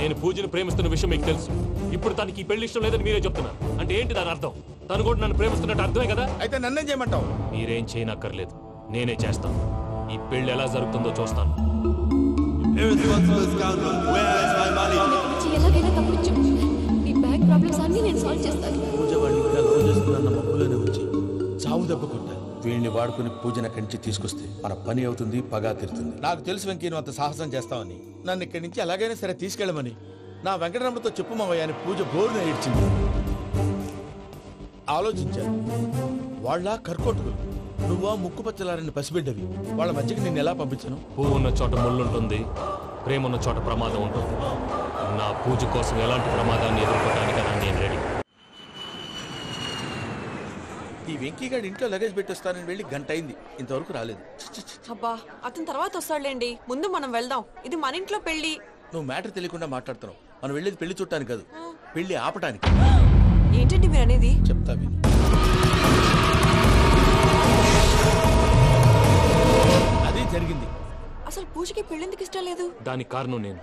నేను పూజను ప్రేమిస్తున్న విషయం మీకు తెలుసు. ఇప్పుడు తనకి ఈ పెళ్లి ఇష్టం లేదని మీరే చెప్తున్నారు. అంటే ఏంటి దాని అర్థం? తను కూడా నన్ను ప్రేమిస్తున్నట్టు అర్థమే కదా. అయితే నన్నేం చేయమంటావు? మీరేం చేయనక్కర్లేదు, నేనే చేస్తాను. ఈ పెళ్లి ఎలా జరుగుతుందో చూస్తాను. ఎలాగైనా తప్పించు. నీ బ్యాంక్ ప్రాబ్లమ్స్ అన్ని నేను సాల్వ్ చేస్తాను. పూజ వాడిని ఇంకా లవ్ చేస్తున్న మబ్బులోనే ఉంచి చావు దెబ్బ కొట్టా. వీళ్ళని వాడుకుని పూజన కంచి తీసుకొస్తే మన పని అవుతుంది, పగా తీరుతుంది. నాకు తెలుసు వెంకీ నువ్వు అంత సాహసం చేస్తావని. నన్ను ఇక్కడి నుంచి ఎలాగైనా సరే తీసుకెళ్ళమని నా వెంకటరమణతో చెప్పు మావయ్య అని పూజ బోరున ఏడ్చింది. ఆలోచించాను. వాళ్ళ కర్కోటకులు, నువ్వా ముక్కు పచ్చలారని పసిబిడ్డవి. వాళ్ళ మధ్యకి నేను ఎలా పంపించను? పువ్వు ఉన్న చోట ముళ్ళుంటుంది, ప్రేమ ఉన్న చోట ప్రమాదం ఉంటుంది. నా పూజ కోసం ఎలాంటి ప్రమాదాన్ని ఎదుర్కోవడానికైనా నేను రెడీ. ఈ వెంకీగాడి ఇంట్లో లగేజ్ పెట్టొస్తానని వెళ్ళి గంట అయింది, ఇంతవరకు రాలేదు. అబ్బా అతని తర్వాత వస్తాడులేండి, ముందు మనం వెళ్దాం. ఇది మన ఇంట్లో పెళ్లి. నువ్వు మ్యాటర్ తెలియకుండా మాట్లాడుతున్నావు. మనం వెళ్ళేది పెళ్లి చుట్టానికి కాదు, పెళ్లి ఆపటానికి. ఏంటండి మీరు అనేది? చెప్తా విను. అదే జరిగింది. అసలు పూజకి పెళ్ళెందుకు ఇష్టం లేదు? దానికి కారణం నేను.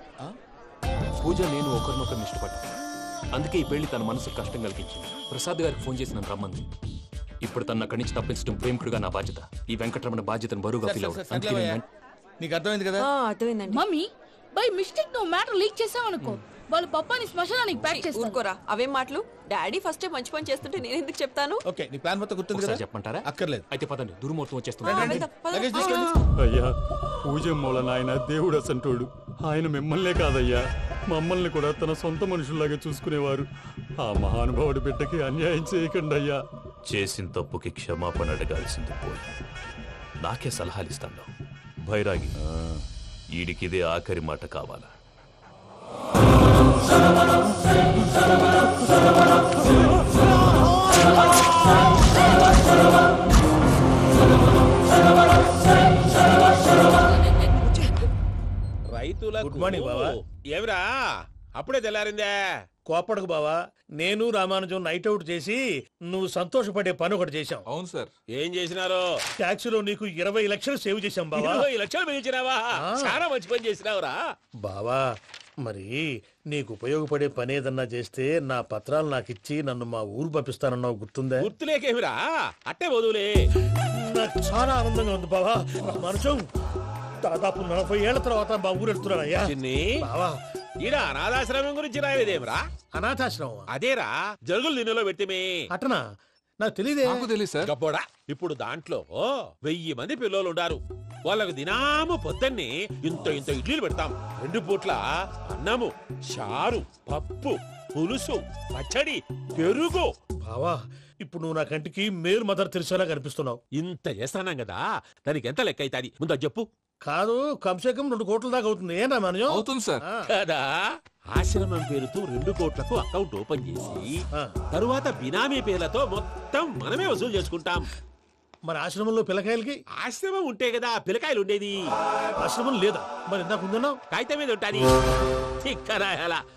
పూజ నేను ఒకరినొకరిని ఇష్టపడ్డా. అందుకే ఈ పెళ్లి తన మనసుకు కష్టం కలిగించింది. ప్రసాద్ గారికి ఫోన్ చేసి నన్ను రమ్మంది. ఇప్పుడు తన అక్కడి నుంచి తప్పించడం ప్రేమికుడుగా నా బాధ్యత. ఈ వెంకటరమణ బాధ్యతను బరువుగా ఫీల్ అవుతుంది. నీకు అర్థమైంది కదా? అర్థమైందండి. మమ్మీ బై మిస్టేక్ నువ్వు మ్యాటర్ లీక్ చేసావనుకో, వాళ్ళు పప్పాని శ్మశానానికి ప్యాక్ చేస్తారు. ఊరుకోరా, అవేం మాటలు. డాడీ ఫస్ట్ మంచి పని చేస్తుంటే నేను ఎందుకు చెప్తాను? ఓకే, నీ ప్లాన్ మొత్తం గుర్తుంది కదా? చెప్పమంటారా? అక్కర్లేదు. అయితే పదండి, దుర్మూర్తం వచ్చేస్తుంది. అయ్యా, పూజ మూలన ఆయన దేవుడు అసంటోడు. ఆయన మిమ్మల్నే కాదయ్యా, మమ్మల్ని కూడా తన సొంత మనుషుల్లాగా చూసుకునేవారు. ఆ మహానుభావుడి బిడ్డకి అన్యాయం చేయకండి అయ్యా. చేసిన తప్పుకి క్షమాపణ అడగాల్సింది పోయి నాకే సలహాలు ఇస్తాను. భైరాగి, ఈడికిదే ఆఖరి మాట కావాలా? రైతులకు గుడ్ మార్నింగ్ బావా. ఏమిరా అప్పుడే తెల్లారిందే? కోపడకు బావా, నేను రామానుజం నైట్ అవుట్ చేసి నువ్వు సంతోషపడే పని ఒకటి చేశాం. అవును సార్. ఏం చేసినారు? ట్యాక్సీలో నీకు 20 లక్షలు సేవ్ చేశాం బావా. 20 లక్షలు మిగిల్చినావా? చాలా మంచి పని చేసినావురా బావా. మరి నీకు ఉపయోగపడే పని ఏదన్నా చేస్తే నా పత్రాలు నాకిచ్చి నన్ను మా ఊరు పంపిస్తానన్నావు, గుర్తుందా? గుర్తులేకేమిరా, అట్టే వదులే. నాకు చాలా ఆనందంగా ఉంది బావా. రామానుజం, దాదాపు 40 ఏళ్ల తర్వాత మా ఊరు వెళ్తున్నానయ్యా. బావా, ఈడ అనాథాశ్రమం గురించి రాయలేదేమిరా? అనాథాశ్రమం అదేరా, జరుగులు దీనిలో పెట్టిమే. అటనా? నాకు తెలియదే. నాకు తెలియదు సార్. గబ్బోడా, ఇప్పుడు దాంట్లో 1000 మంది పిల్లలు ఉండారు. వాళ్ళకు దినాము పొద్దున్నే ఇంత ఇంత ఇడ్లీలు పెడతాం. 2 పూట్ల అన్నము, చారు, పప్పు, పులుసు, పచ్చడి, పెరుగు. బావా, ఇప్పుడు నువ్వు నా కంటికి మేలు మదర్ తెరిసేలా కనిపిస్తున్నావు. ఇంత చేస్తానం కదా, దానికి ఎంత లెక్క అవుతుంది ముందు చెప్పు. కాదు, కంసే కం 2 కోట్ల దాకా అవుతుంది. ఏం రామానుజం? అవుతుంది సార్. కదా, ఆశ్రమం పేరుతో 2 కోట్లకు అకౌంట్ ఓపెన్ చేసి తరువాత బినామీ పేర్లతో మొత్తం మనమే వసూలు చేసుకుంటాం. మరి ఆశ్రమంలో పిల్లకాయలకి? ఆశ్రమం ఉంటే కదా పిల్లకాయలు ఉండేది. ఆశ్రమం లేదా? మరి ఇందాక ఉందన్నావు. కాగితం మీద ఉంటాది.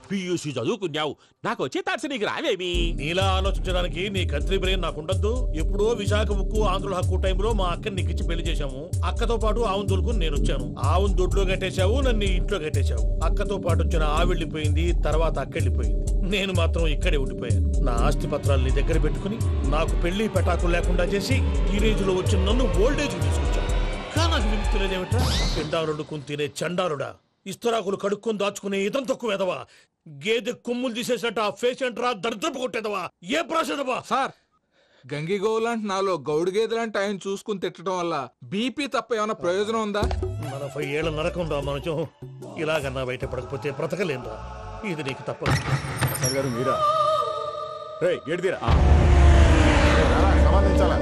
పియూసీ చదువుకున్నావు, నాకు వచ్చే తాట్స్ నీకు రావేమి? నీలా ఆలోచించడానికి నీ కత్రి బ్రెయిన్ నాకు ఉండద్దు. ఎప్పుడో విశాఖ ఉక్కు ఆంధ్రుల హక్కు టైంలో మా అక్కని నీకిచ్చి పెళ్లి చేశాము. అక్కతో పాటు ఆవును దొడుకుని నేను వచ్చాను. ఆవును దొడ్లో కట్టేశావు, నన్ను ఇంట్లో కట్టేశావు. అక్కతో పాటు వచ్చిన ఆవిళ్ళిపోయింది, తర్వాత అక్కెళ్ళిపోయింది. నేను మాత్రం ఇక్కడే ఉండిపోయాను. నా ఆస్తి పత్రాలు నీ దగ్గర పెట్టుకుని నాకు పెళ్లి పెటాకులు లేకుండా చేసి టీనేజ్ లో వచ్చిన నన్ను ఓల్డేజ్ తీసుకొచ్చాను. కానీ నాకు విముక్తులేదేమిట్రా? పిండారుడుకుని తినే చండారుడా, ఇస్తరాకులు కడుక్కొని దాచుకునే ఇతం తక్కువ ఎదవా, గేదె కొమ్ములు తీసేసట పేషెంట్ రా, దరిద్రపు కొట్టేదవా, ఏ ప్రాసెదవా? సార్, గంగిగోవులాంటి నాలో గౌడు గేదెలాంటి ఆయన చూసుకుని తిట్టడం వల్ల బీపీ తప్ప ఏమైనా ప్రయోజనం ఉందా? 40 ఏళ్ల నరకం రా మనచం. ఇలాగన్నా బయటపడకపోతే బ్రతకలేనురా. ఇది నీకు తప్పదు. సార్ గారు మీరా? గేట్ తీరా. సంబంధించాలా?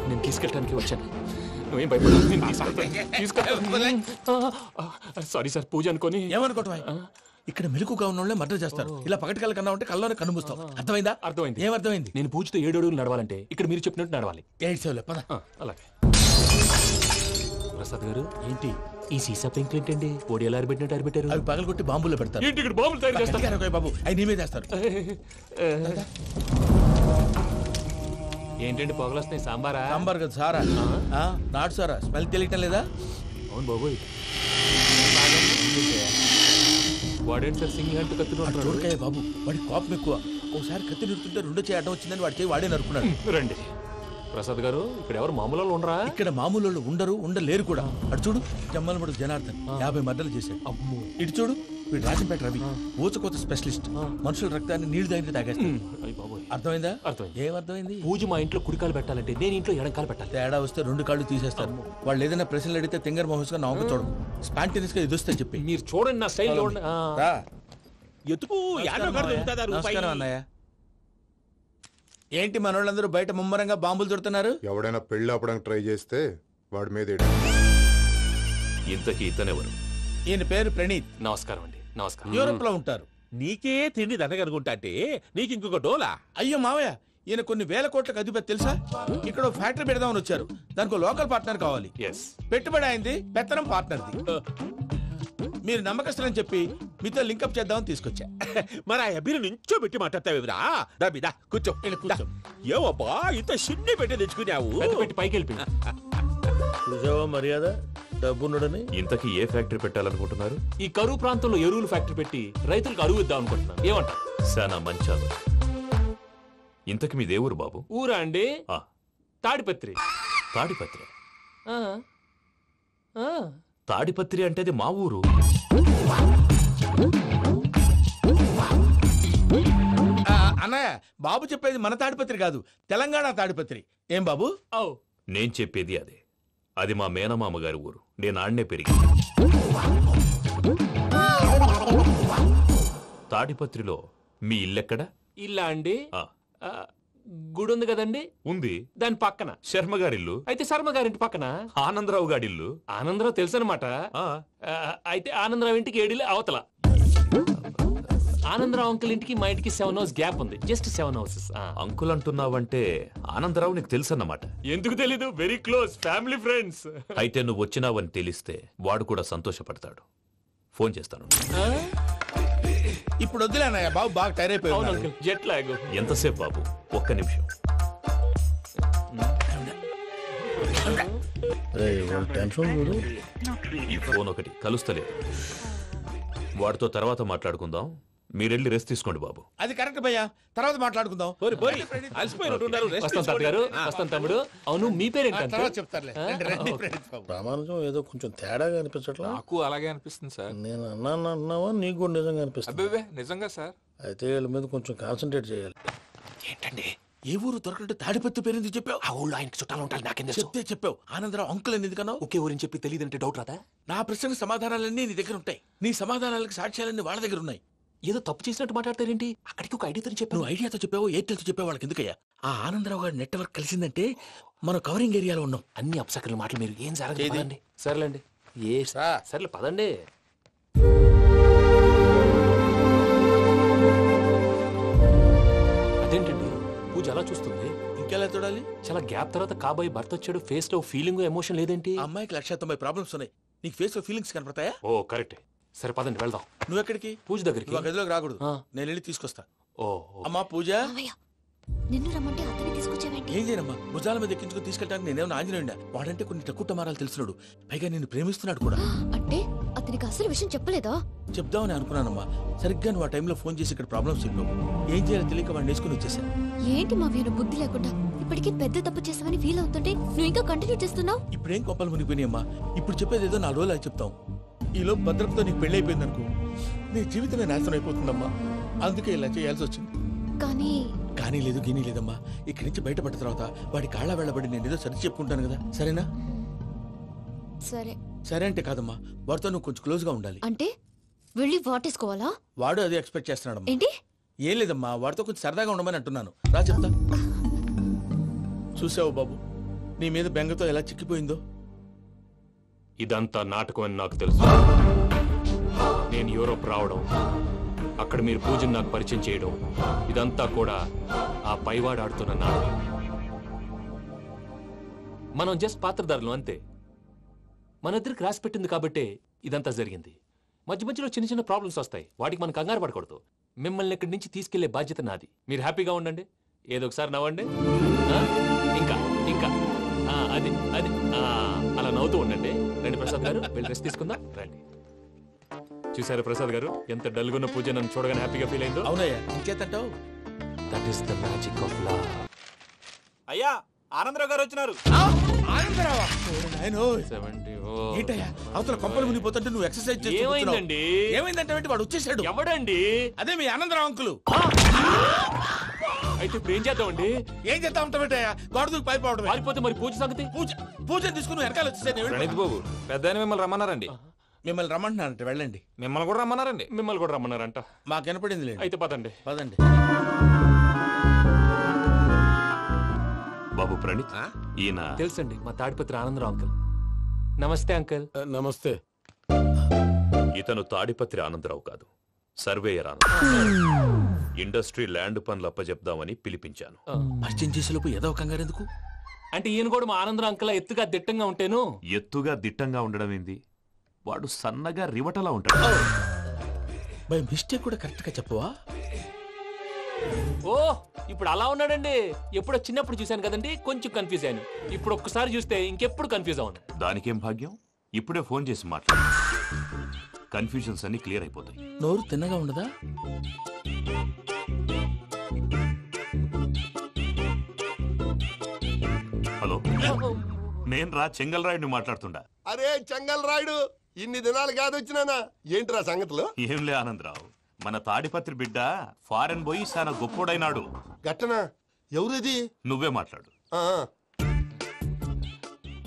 నేను తీసుకెళ్ళడానికి వచ్చాను. నువ్వేం భయపడలేదు. సారీ సార్, పూజ అనుకోని. ఏమనుకోవటం? ఇక్కడ మెలకుగా ఉన్న వాళ్ళే మర్డర్ చేస్తారు. ఇలా పగటి కళ్ళ కన్నా ఉంటే కళ్ళలోనే కనుమూస్తాం. అర్థమైందా? అర్థమైంది. ఏమర్థమైంది? నేను పూజతో 7 అడుగులు నడవాలంటే ఇక్కడ మీరు చెప్పినట్టు నడవాలి. అలాగే. ప్రసాద్ గారు, ఏంటి ఈ సీసా పెంకులు ఏంటండి? పొడి ఎలా అరబెట్టినట్టు అరబెట్టారు? అవి పగలగొట్టి బాంబులో పెడతారు. ఏంటి ఇక్కడ బాంబులు తయారు చేస్తారు? బాబు, అవి నీమే చేస్తారు. ఏంటండి పొగలొస్తాయి? సాంబారా? సాంబార్ కదా, సారా. నాటు సారా. స్మెల్ తెలియటం లేదా? అవును బాబోయ్. వాడేంటి సార్ సింగిల్ హ్యాండ్ కత్తి చూడకాయ బాబు, వాడి కోపం ఎక్కువ. ఒకసారి కత్తి నిరుతుంటే 2 చేయడం వచ్చిందని వాడి చేయి వాడే నరుకున్నాడు. రండి ప్రసాద్ గారు, ఇక్కడ ఎవరు మామూలు ఉండరా? ఇక్కడ మామూలు ఉండరు, ఉండలేరు కూడా. అటు చూడు, జమ్మలమడు జనార్దన్ 50 మర్డర్లు చేశాడు. అమ్మో. ఇటు చూడు, వీడు రాజంపేట రవి, ఊచకోత స్పెషలిస్ట్. మనుషుల రక్తాన్ని నీళ్లు దగ్గర తాగేస్తాడు. అర్థమైందా? ఏమర్థమైంది? పూజ మా ఇంట్లో కుడికాలు పెట్టాలంటే నేను ఇంట్లో ఎడంకాలు పెట్టాలి. తేడా వస్తే 2 కాళ్ళు తీసేస్తారు. వాళ్ళు ఏదైనా ప్రశ్నలు అడిగితే తింగర్ మహోస్ గా నవ్వు చూడడం, స్పాంటినియస్ గా ఎదుస్తా చెప్పి. మీరు చూడండి నా స్టైల్. ఎందుకు? నమస్కారం అన్నయ్య. ఏంటి మనోళ్ళందరూ బయట ముమ్మరంగా బాంబులు చుడుతున్నారు? ఎవడైనా పెళ్లి ఆపడానికి ట్రై చేస్తే వాడి మీద ఇంతకీ ఇతనెవరు? ఈయన పేరు ప్రణీత్. నమస్కారం అండి. నమస్కారం. యూరోప్ లో ఉంటారు. నీకే తిండి దండగనుకుంటా అంటే నీకు ఇంకొక డోలా? అయ్యో మావయ్య, ఈయన కొన్ని వేల కోట్లకు అధిపతి తెలుసా? ఇక్కడ ఫ్యాక్టరీ పెడదామని వచ్చారు. దానికి లోకల్ పార్ట్నర్ కావాలి. పెట్టుబడి అయింది, పెత్తనం పార్ట్నర్ది. మీరు నమ్మకస్తులని చెప్పి మీతో లింకప్ చేద్దామని తీసుకొచ్చా. మరి ఆ అబ్బిని నుంచో పెట్టి మాట్లాడతావురా? దాబిదా కూర్చో. ఏవబ్బా ఇంత చిన్ని పెట్టి తెచ్చుకున్నావు? పెట్టి పైకి వెళ్ళి చూసావా మర్యాద? డబ్బున్నడని. ఇంతకీ ఏ ఫ్యాక్టరీ పెట్టాలనుకుంటున్నారు? ఈ కరువు ప్రాంతంలో ఎరువులు ఫ్యాక్టరీ పెట్టి రైతులకు అరువు ఇద్దాం అనుకుంటున్నాను. ఏమంటా? శానా మంచాలు. ఇంతకి మీ దేవురు బాబు? ఊరా అండి? తాడిపత్రి. తాడిపత్రి? తాడిపత్రి అంటే అది మా ఊరు. అన్నయ్య, బాబు చెప్పేది మన తాడిపత్రి కాదు, తెలంగాణ తాడిపత్రి. ఏం బాబు? నేను చెప్పేది అదే. అది మా మేనమామ గారి ఊరు. నేను ఆడనే పెరిగింది. తాడిపత్రిలో మీ ఇల్లెక్కడ? ఇల్లా అండి? గుడి ఉంది కదండి? ఉంది. దాని పక్కన శర్మ గారిల్లు. అయితే శర్మ గారింటి పక్కన ఆనందరావు గారిల్లు. ఆనందరావు తెలుసు అనమాట. అయితే ఆనందరావు ఇంటికి 7 అవతల. ఆనందరావు అంకుల్ ఇంటికి మా ఇంటికి 7 హౌస్ గ్యాప్ ఉంది. Just 7 houses. అంకుల్ అంటున్నావంటే ఆనందరావు నీకు తెలుసు అన్నమాట. ఎందుకు తెలీదు? Very close family friends. అయితే నువ్వు వచ్చినావని తెలిస్తే వాడు కూడా సంతోషపడతాడు. ఫోన్ చేస్తాను. ఇప్పుడు వద్దులే అన్నయ్య, బాబు బాగా టైర్ అయిపోయాడు. Jet lag. ఎంతసేపు బాబు? ఒక్క నిమిషం. ఈ ఫోన్ ఒకటి కలుస్తలేదు. వాడితో తర్వాత మాట్లాడుకుందాం. మీరెళ్ళి రెస్ట్ తీసుకోండి బాబు. అది కరెక్ట్ భయ్యా, తర్వాత మాట్లాడుకుందాం. తమ్ముడు, అవును మీ పేరేంటి? ప్రామాణికం ఏదో కొంచెం తేడాగా అనిపించట్లా? నాకు అలాగే అనిపిస్తుంది సార్. నేను అన్నావా నీకు కూడా నిజంగా అనిపిస్తుంది? నిజంగా సార్. అయితే వీళ్ళ మీద కొంచెం కాన్సన్ట్రేట్ చేయాలి. ఏంటండి ఏ ఊరు దొరకట్టు తాడిపత్రి పేరు ఎందుకు చెప్పావు? ఆ ఊళ్ళో ఆయనకి చుట్టాలు ఉంటారు, నాకేం తెలుసు. చెప్తే చెప్పావు. ఆనందరావు అంకుల్ అని ఎందుకన్నావు? ఒకే ఊరిని చెప్పి తెలియదంటే డౌట్ రాదా? నా ప్రశ్నకు సమాధానాలన్నీ నీ దగ్గర ఉంటాయి. నీ సమాధానాలకు సాక్ష్యాలన్నీ వాళ్ళ దగ్గర ఉన్నాయి. ఏదో తప్పు చేసినట్టు మాట్లాడతారేంటి? అక్కడికి ఒక ఐడియాతో చెప్పావు. నువ్వు ఐడియాతో చెప్పావు, ఎయిర్టెల్తో చెప్పావు, వాళ్ళకి ఎందుకయ్యా? ఆ ఆనందరావు గారి నెట్వర్క్ కలిసిందంటే మనం కవరింగ్ ఏరియాలో ఉన్నాం. అన్ని అప్సకర్ల మాటలు మీరు ఏం జరగదండి. సర్లేండి, సర్లే పదండి. అదేంటండి పూజ అలా చూస్తుంది? ఇంకెలా చూడాలి? చాలా గ్యాప్ తర్వాత కాబోయే భర్త వచ్చాడు, ఫేస్ లో ఫీలింగ్ ఎమోషన్ లేదేంటి? అమ్మాయికి 190 ప్రాబ్లమ్స్ ఉన్నాయి, నీకు ఫేస్ లో ఫీలింగ్స్ కనపడతాయా? ఓ కరెక్టే. సరే పదండి వెళ్దాం. నువ్వు ఎక్కడికి? పూజ దగ్గరికి. నువ్వు గదిలోకి రాకూడదు, నేను వెళ్ళి తీసుకొస్తా. ఓ అమ్మా పూజ, నిన్ను రమ్మంటే అతన్ని తీసుకొచ్చావేంటి? ఏం చేయనమ్మా, భుజాల మీద ఎక్కించుకుని తీసుకెళ్ళడానికి నేనేమన్నా ఆంజనేయుడా? వాడంటే కొన్ని తక్కువ టమారాలు తెలిసినాడు, పైగా నిన్ను ప్రేమిస్తున్నాడు కూడా. అంటే అతనికి అసలు విషయం చెప్పలేదా? చెప్దామని అనుకున్నానమ్మా, సరిగ్గా నువ్వు ఆ టైంలో ఫోన్ చేసి ఇక్కడ ప్రాబ్లమ్స్ చెప్పావు. ఏం చేయాలో తెలియక వాడిని వేసుకుని వచ్చేసా. ఏంటి మా వీరు బుద్ధి లేకుండా ఇప్పటికీ పెద్ద తప్పు చేసావని ఫీల్ అవుతుంటే నువ్వు ఇంకా కంటిన్యూ చేస్తున్నావు? ఇప్పుడేం కొప్పలు మునిగిపోయినాయమ్మా, ఇప్పుడు చెప్పేది ఏదో 4 రోజులు చెప్తాం. ఈలో భద్రతతో నీకు పెళ్లి అయిపోయింది అనుకో, నీ జీవితమే నాశనం అయిపోతుందమ్మా. అందుకే ఇలా చేయాల్సి వచ్చింది. కానీ లేదు గీనీ లేదమ్మా. ఇక్కడి నుంచి బయటపడ్డ తర్వాత వాడి కాళ్ళ వెళ్ళబడి నేను ఏదో సరి చెప్పుకుంటాను కదా, సరేనా? సరే. సరే అంటే కాదమ్మా, వాడితో నువ్వు కొంచెం క్లోజ్ గా ఉండాలి. అంటే వెళ్ళి వాటేసుకోవాలా? వాడు అదే ఎక్స్పెక్ట్ చేస్తున్నాడమ్మా. ఏంటి? ఏం లేదమ్మా, వాడితో కొంచెం సరదాగా ఉండమని అంటున్నాను. రా చెప్తా. చూసావు బాబు, నీ మీద బెంగతో ఎలా చిక్కిపోయిందో. ఇదంతా నాటకం అని నాకు తెలుసు. నేను యూరోప్ రావడం, అక్కడ మీరు పూజను నాకు పరిచయం చేయడం, ఇదంతా కూడా ఆ పైవాడు ఆడుతున్న నాటకం. మనం జస్ట్ పాత్రధారులు అంతే. మన ఇద్దరికి రాసి పెట్టింది కాబట్టే ఇదంతా జరిగింది. మధ్య మధ్యలో చిన్న చిన్న ప్రాబ్లమ్స్ వస్తాయి, వాటికి మనం కంగారు పడకూడదు. మిమ్మల్ని ఇక్కడి నుంచి తీసుకెళ్లే బాధ్యత నాది. మీరు హ్యాపీగా ఉండండి, ఏదో ఒకసారి నవ్వండి. ఇంకా ఇంకా అది అది అలా నవ్వుతూ ఉండండి. రండి ప్రసాద్ గారు, వెళ్ళి రెస్ట్ తీసుకుందాం. రండి. చూసారు ప్రసాద్ గారు, ఎంత డల్గున్న పూజ నన్ను చూడగానే హ్యాపీగా ఫీల్ అయిందో? అవునయ్యా, ఇంకేతంటావు? That is the magic of love. అయ్యా ఆనందరావు గారు వచ్చినారు. ఏంటయ్యా అవతల కొంపలు మునిగిపోతుంటే నువ్వు ఎక్సర్సైజ్ చేస్తున్నావు? ఏమైందండి? ఏమైందంటే వాడు వచ్చేసాడు. ఎవడండి? అదే మీ ఆనందరావు అంకులు. అయితే ఇప్పుడు ఏం చేద్దామండి? ఏం చేద్దాం ఉంటావేటయ్యా, గోడ దూకి పైపోవడం. పారిపోతే మరి పూజ సంగతి? పూజ తీసుకుని వెనకాల వచ్చేసాను. ప్రణీత్ బాబు, పెద్ద మిమ్మల్ని రమ్మన్నారండి. మిమ్మల్ని రమ్మంటున్నారంట, వెళ్ళండి. మిమ్మల్ని కూడా రమ్మన్నారండి. మిమ్మల్ని కూడా రమ్మన్నారంట. మాకు వినపడింది లేదు. అయితే పదండి. పదండి. బాబు ప్రణీత్, ఈయన తెలుసండి, మా తాడిపత్రి ఆనందరావు అంకుల్. నమస్తే అంకుల్. నమస్తే. ఇతను తాడిపత్రి ఆనందరావు కాదు, సర్వేయర్ ఆనందరావు. ఇండస్ట్రీ ల్యాండ్ పనులు అప్పచెప్దామని పిలిపించాను. పరిచయం చేసేలోపు ఏదో కంగారు ఎందుకు? అంటే ఈయన కూడా మా ఆనందరావు అంకుల్ ఎత్తుగా దిట్టంగా ఉంటాను. ఎత్తుగా దిట్టంగా ఉండడం ఏంది, వాడు సన్నగా రివటలా ఉంటాడు. బై మిస్టేక్ కూడా కరెక్ట్ గా చెప్పవా? ఓ ఇప్పుడు అలా ఉన్నాడండి. ఎప్పుడో చిన్నప్పుడు చూశాను కదండి, కొంచెం కన్ఫ్యూజ్ అయ్యాను. ఇప్పుడు ఒక్కసారి చూస్తే ఇంకెప్పుడు కన్ఫ్యూజ్ అవును. దానికేం భాగ్యం, ఇప్పుడే ఫోన్ చేసి మాట్లాడు, కన్ఫ్యూజన్స్ అన్ని క్లియర్ అయిపోతాయి. నోరు తిన్నగా ఉండదా? హలో, నేను రా చెంగల్ రాయుడిని మాట్లాడుతుండా. అరే చెంగల్ రాయుడు, ఇన్ని దినాలు కాదు వచ్చినానా? ఏంట్రా సంగతులు? ఏంలే ఆనందరావు, మన తాడిపత్రి బిడ్డ ఫారెన్ పోయి చాలా గొప్పోడైనాడు. గట్టనా? ఎవరిది? నువ్వే మాట్లాడు.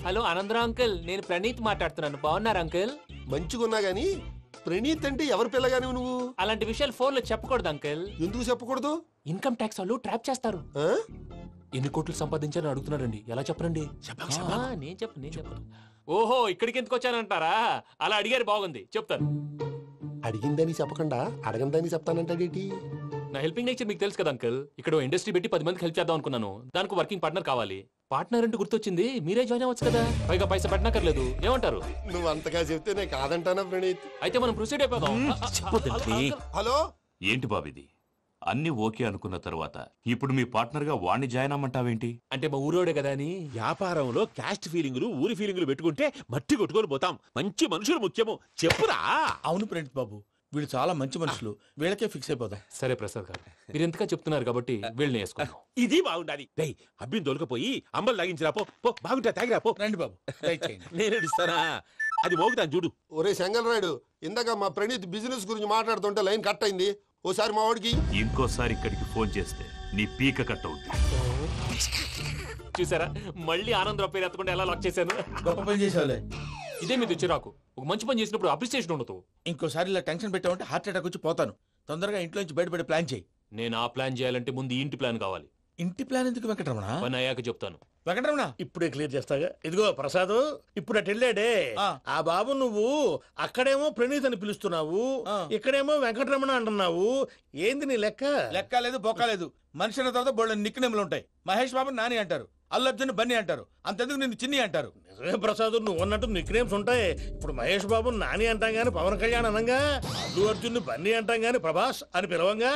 హలో ఆనందరావు అంకుల్, నేను ప్రణీత్ మాట్లాడుతున్నాను. బాగున్నారు అంకుల్? మంచిగున్నా గాని ప్రణీత్ అంటే ఎవరి పిల్లగాని నువ్వు? అలాంటి విషయాలు ఫోన్ లో చెప్పకూడదు అంకుల్. ఎందుకు చెప్పకూడదు? ఇన్కమ్ ట్యాక్స్ వాళ్ళు ట్రాప్ చేస్తారు. ఎన్ని కోట్లు సంపాదించాలని అడుగుతున్నారండి, ఎలా చెప్పరండి? నేను చెప్పను. ఓహో, ఇక్కడికి ఎందుకు వచ్చానంటారా? అలా అడిగారు, బాగుంది, చెప్తాను. అడిగిందని చెప్పకుండా అడగందని చెప్తానంటాడేంటి? నా హెల్పింగ్ నేచర్ మీకు తెలుసు కదా అంకుల్. ఇక్కడ ఇండస్ట్రీ పెట్టి 10 మందికి హెల్ప్ చేద్దాం అనుకున్నాను. దానికి వర్కింగ్ పార్ట్నర్ కావాలి. పార్ట్నర్ అంటే గుర్తొచ్చింది, మీరే జాయిన్ అవ్వచ్చు కదా, పైగా పైసా పెట్టనక్కర్లేదు. ఏమంటారు? నువ్వు అంతగా చెప్తే నేను కాదంటానా ప్రణీత్? అయితే మనం ప్రొసీడ్ అయిపోదాం. హలో, ఏంటి బాబిది, అన్ని ఓకే అనుకున్న తర్వాత ఇప్పుడు మీ పార్ట్నర్ గా వాణ్ణి జాయిన్ అమ్మంటావేంటి? అంటే మా ఊరోడే కదా అని. వ్యాపారంలో క్యాస్ట్ ఫీలింగులు, ఊరి ఫీలింగులు పెట్టుకుంటే మట్టి కొట్టుకొని పోతాం. మంచి మనుషులు ముఖ్యము, చెప్పురా. అవును ప్రణీత్ బాబు, వీళ్ళు చాలా మంచి మనుషులు, వీళ్ళకే ఫిక్స్ అయిపోదాం. సరే ప్రసాద్ గారు, మీరు ఎంతగా చెప్తున్నారు కాబట్టి వీళ్ళని వేసుకుందాం. ఇది బాగుండాలి. డై అబ్బిని దొలకపోయి అంబలు లాగించిరా పో. బాగుంటా తాగిరా పో. రండి బాబు, నేను ఇస్తానా? అది మోగుతాను చూడు. ఒరే చెంగల్ రాయుడు, ఇందాక మా ప్రణీత్ బిజినెస్ గురించి మాట్లాడుతుంటే లైన్ కట్ అయింది. ఓసారి మా వాడికి ఇంకోసారి ఇక్కడికి ఫోన్ చేస్తే నీ పీక కట్ అవుద్ది. చూసారా మళ్ళీ ఆనందరావు పేరు ఎత్తకుండా ఎలా లాక్ చేశాను. గొప్ప పని చేసావులే. ఇదే మీద చిరాకు. ఒక మంచి పని చేసినప్పుడు అప్రిసియేషన్ ఉండదు. ఇంకోసారి ఇలా టెన్షన్ పెట్టామంటే హార్ట్ అటాక్ వచ్చి పోతాను. తొందరగా ఇంట్లో నుంచి బయటపడే ప్లాన్ చేయి. నేను ఆ ప్లాన్ చేయాలంటే ముందు ఈ ఇంటి ప్లాన్ కావాలి. ఇంటి ప్లాన్ ఎందుకు వెంకటరమణ? పని అయ్యాక చెప్తాను. వెంకటరమణ ఇప్పుడే క్లియర్ చేస్తాగా. ఇదిగో ప్రసాద్, ఇప్పుడు అటు వెళ్ళాడే ఆ బాబు, నువ్వు అక్కడేమో ప్రణీత్ అని పిలుస్తున్నావు, ఇక్కడేమో వెంకటరమణ అంటున్నావు. ఏంది నీ లెక్క? లెక్క లేదు బొక్క లేదు. మనిషి అన్న తర్వాత బోళ్ళ నిక్నెములు ఉంటాయి. మహేష్ బాబు నాని అంటారు, అల్లు అర్జున్ బన్నీ అంటారు, అంతెందుకు నిన్ను చిన్ని అంటారు. నిజమే ప్రసాద్, నువ్వు అన్నట్టు నిక్నేమ్స్ ఉంటాయి. ఇప్పుడు మహేష్ బాబు నాని అంటాం గాని పవన్ కళ్యాణ్ అనంగా, అల్లు అర్జున్ బన్నీ అంటాం గాని ప్రభాస్ అని పిలవంగా.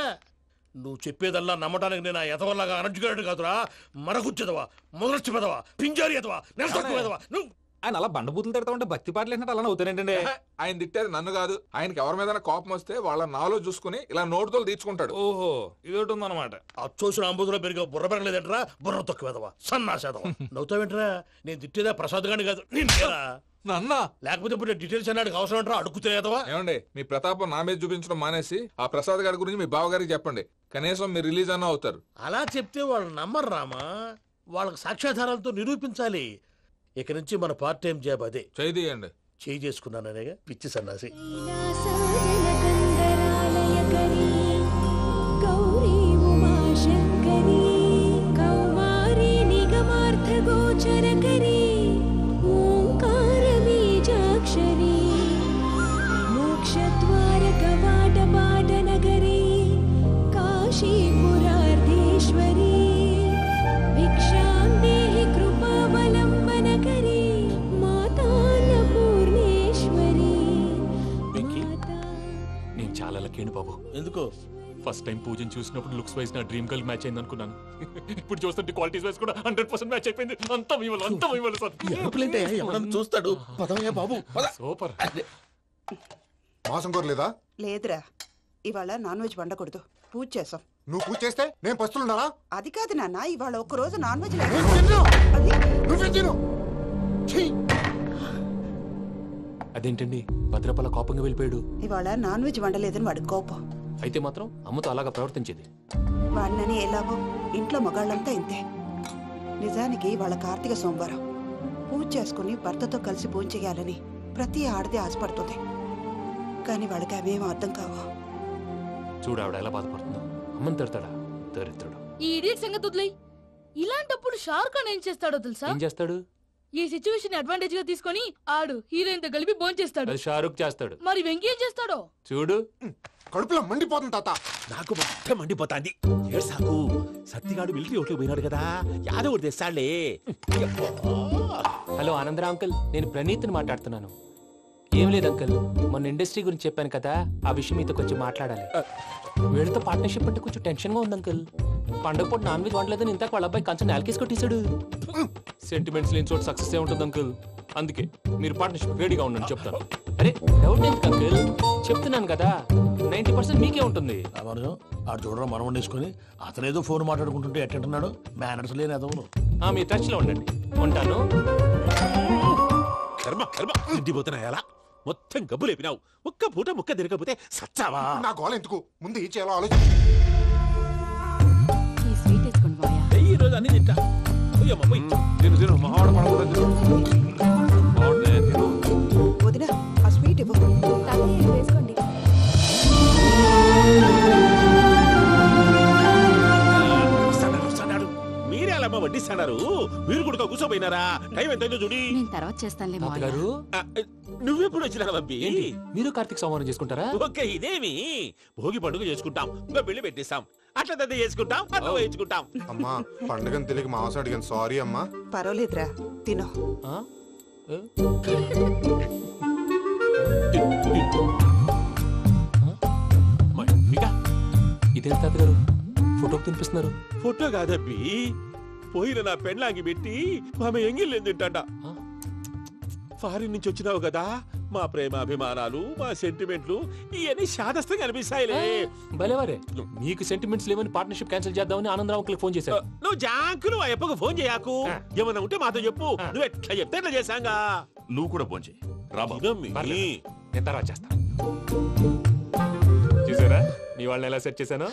నువ్వు చెప్పేదల్లా నమ్మటానికి నేను ఎతవల్లాగా అనర్జుకేటెడ్ కాదురా. మరగుచ్చదవా, మొదలచ్చి పెదవా, పింజారి ఎదవా, నెలసొక్కుదవా నువ్వు. ఆయన అలా బండబూతులు తిడతా ఉంటే భక్తి పాటలు ఏంటంటే అలా అవుతానేంటండి. ఆయన తిట్టేది నన్ను కాదు. ఆయనకి ఎవరి మీద కోపం వస్తే వాళ్ళ నాలో చూసుకుని ఇలా నోటుతో తీర్చుకుంటాడు. ఓహో ఇదొకటి ఉందన్నమాట. అచ్చోసిన అంబుధులో పెరిగే బుర్ర పెరగలేదంటరా, బుర్ర తొక్కువేదవా, సన్నాసేదవా. నవ్వుతావేంట్రా? నేను తిట్టేదా ప్రసాద్ గాని కాదు నిన్నేరా. నన్నా లేకపోతే ఇప్పుడు డీటెయిల్స్ అన్నాడు అవసరం అంటారా? అడుగుతలేదవా? ఏమండి, మీ ప్రతాపం నా మీద చూపించడం మానేసి ఆ ప్రసాద్ గారి గురించి మీ బావగారికి చెప్పండి. కనీసం మీరు రిలీజ్ అన్న అవుతారు. అలా చెప్తే వాళ్ళు నమ్మరు రామా. వాళ్ళకి సాక్ష్యాధారాలతో నిరూపించాలి. ఇక నుంచి మన పార్ట్ టైం జాబ్ అదే. చేయండి. చేయి చేసుకున్నాననేగా పిచ్చి సన్నాసి. గౌరీ ఉమాశంకరీ కౌమారీ నిగమార్థగోచరకరీ ఓంకార బీజాక్షరీ మోక్షద్వార కవాట పాటనగరీ కాశీపురార్ధేశ్వరీ భిక్షాం దేహి కృపావలంబనకరీ మాతాన్నపూర్ణేశ్వరీ. నేను చాలా లక్కీని బాబు. ఎందుకు? ఫస్ట్ టైం పూజను చూసినప్పుడు లుక్స్ వైజ్ నా డ్రీమ్ గర్ల్ మ్యాచ్ అయింది అనుకున్నాను. ఇప్పుడు చూస్తుంటే క్వాలిటీస్ వైజ్ కూడా 100% మ్యాచ్ అయిపోయింది. అంతా ఇవ్వాలి సార్. ఎవడన్నా చూస్తాడు. పదవయ్యా బాబు. సూపర్. మాసం కోరలేదా? లేదురా, ఇవాళ నాన్ వెజ్ వండకూడదు. పూజ చేసాం. నువ్వు పూజ చేస్తే నేను పస్తులున్నారా? అది కాదు నాన్న, ఇవాళ ఒక్కరోజు నాన్ వెజ్ అదేంటండి భద్రపల కోపంగా వెళ్ళిపోయాడు? ఇవాళ నాన్ వెజ్ వండలేదని వాడి కోపం. అయితే మాత్రం అమ్మతో అలాగా ప్రవర్తించేది. వాడినని ఎలాగో ఇంట్లో మగాళ్ళంతా ఇంతే. నిజానికి వాళ్ళ కార్తీక సోమవారం పూజ చేసుకుని భర్తతో కలిసి పూజ చేయాలని ప్రతి ఆడది ఆశపడుతుంది. కానీ వాళ్ళకి అవేం అర్థం కావా. చూడు ఆవిడ ఎలా బాధపడుతుందో. అమ్మని తిడతాడా దరిద్రుడు. ఈ ఇడియట్ సంగతి వదిలేయ్. ఇలాంటప్పుడు షారుఖ్ ఖాన్ ఏం చేస్తాడో తెలుసా? ఏం చేస్తాడు? ఈ సిచ్యువేషన్ అడ్వాంటేజ్ గా తీసుకొని ఆడు హీరోయిన్ తో కలిపి బోన్ చేస్తాడు. అది షారుఖ్ చేస్తాడు. మరి వెంకీ ఏం చేస్తాడో చూడు. కడుపులో మండిపోతుంది తాత. నాకు మొత్తం మండిపోతాంది. ఏడ్సాకు, సత్తిగాడు మిలిటరీ ఓట్లు పోయినాడు కదా, యాదవ్ తెస్తాడులే. హలో ఆనందరావు అంకుల్, నేను ప్రణీత్ని మాట్లాడుతున్నాను. ఏం లేదు అంకుల్, మొన్న ఇండస్ట్రీ గురించి చెప్పాను కదా, ఆ విషయం మీతో కొంచెం మాట్లాడాలి. వీళ్ళతో పార్ట్నర్షిప్ అంటే కొంచెం టెన్షన్ గా ఉంది అంకుల్. పండుగ పూట నాన్ వెజ్ వండలేదని ఇంతకు వాళ్ళ అబ్బాయి కంచెం నేలకేసి కొట్టేశాడు. సెంటిమెంట్స్ లేని చోట సక్సెస్ ఏ ఉంటుంది అంకుల్. అందుకే మీరు పార్ట్నర్షిప్ రెడీగా ఉండండి చెప్తాను. అరే డౌట్ ఎందుకు అంకుల్, చెప్తున్నాను కదా 90% మీకే ఉంటుంది. ఆడు చూడడం మనం వండేసుకొని అతనేదో ఫోన్ మాట్లాడుకుంటుంటే ఎట్టంటున్నాడు. మేనర్స్ లేని అదవును. మీ టచ్ లో ఉండండి. ఉంటాను. కర్మ కర్మ తిండిపోతున్నాయా? మొత్తం గబ్బు లేపినావు. ఒక్క పూట ముక్క తిరగకపోతే సచ్చావా? నా గోల ఎందుకు, ముందు ఈ చేయాలో ఆలోచించు. ఈ రోజు అన్ని తింటా. వదినా ఆ స్వీట్ ఇవ్వు. వేసుకోండి. మీరే అలా వడ్డిస్తున్నారు. మీరు కూడా కూర్చోపోయినారా? టైం ఎంతైందో చూడి. తర్వాత చేస్తానులే తాతగారు. నువ్వెప్పుడు వచ్చినా అబ్బి? మీరు కార్తీక్ సంహారం చేసుకుంటారా? ఓకే, ఇదేమి భోగి పండుగ చేసుకుంటాం, ఇంకా పెళ్లి పెట్టేస్తాం, అట్లా దద్ద చేసుకుంటాం, అట్లా వేయించుకుంటాం. అమ్మా పండుగని తెలియక మాంసం అడిగాను, సారీ అమ్మా. పర్వాలేదురా, తినో. ఇదేం తాతగారు ఫోటోకి తినిపిస్తున్నారు? ఫోటో కాదబ్బి, పోయిన నా పెళ్ళాంగి పెట్టి ఆమె ఎంగిల్లేం తింటాడ. ఫారిన్ నుంచి వచ్చినావు కదా, మా ప్రేమ అభిమానాలు, మా సెంటిమెంట్లు ఇవన్నీ శాదస్తంగా అనిపిస్తాయిలే. భలేవారే, మీకు సెంటిమెంట్స్ లేవని పార్ట్నర్షిప్ క్యాన్సిల్ చేద్దామని ఆనందరావు అంకుల్ ఫోన్ చేశారు. నువ్వు జాంకులు ఆ ఎప్పకు ఫోన్ చేయకు. ఏమన్నా ఉంటే మాతో చెప్పు. నువ్వు ఎట్లా చెప్తే ఎట్లా చేశాంగా. నువ్వు కూడా ఫోన్ చేయి. నేను తర్వాత చేస్తా. చూసారా మీ వాళ్ళని ఎలా సెట్ చేశాను?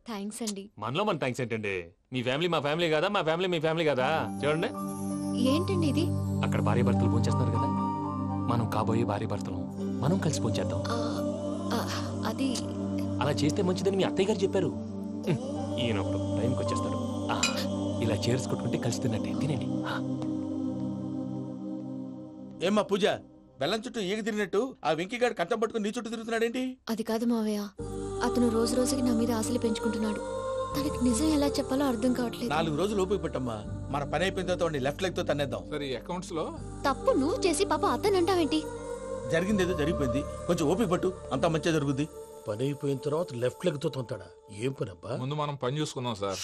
థ్యాంక్స్ అండి. మనలో మన థ్యాంక్స్ ఏంటండి? మీ ఫ్యామిలీ మా ఫ్యామిలీ కదా, మా ఫ్యామిలీ మీ ఫ్యామిలీ కదా. చూడండి ఏంటండి ఇది? అక్కడ భార్య భర్తలు పోంచేస్తున్నారు కదా, మనం కాబోయే భార్య భర్తలు మనం కలిసి పోంచేద్దాం. అది అలా చేస్తే మంచిదని మీ అత్తయ్య గారు చెప్పారు. ఈయన ఒకడు టైంకి వచ్చేస్తాడు. ఇలా చేర్స్ కొట్టుకుంటే కలిసి తిన్నట్టే. తినండి. ఏమ్మా పూజ, బెల్లం చుట్టూ ఈగ తిరిగినట్టు ఆ వెంకీగాడు కంటం పట్టుకుని నీ చుట్టూ తిరుగుతున్నాడేంటి? అది కాదు మావయ్య, అతను రోజు రోజుకి నా మీద ఆశలు పెంచుకుంటున్నాడు. తనకి నిజం ఎలా చెప్పాలో అర్థం కావట్లేదు. 4 రోజులు ఓపిక పట్టమ్మా, మన పని అయిపోయిన తర్వాత లెఫ్ట్ లెగ్ తో తన్నేద్దాం. సరే అకౌంట్స్ లో తప్పు నువ్వు చేసి పాప అతను అంటావేంటి? జరిగింది ఏదో జరిగిపోయింది, కొంచెం ఓపిక పట్టు, అంతా మంచిగా జరుగుద్ది. పని అయిపోయిన తర్వాత లెఫ్ట్ లెగ్ తో తొంతాడా? ఏం పని అబ్బా? ముందు మనం పని చూసుకుందాం సార్.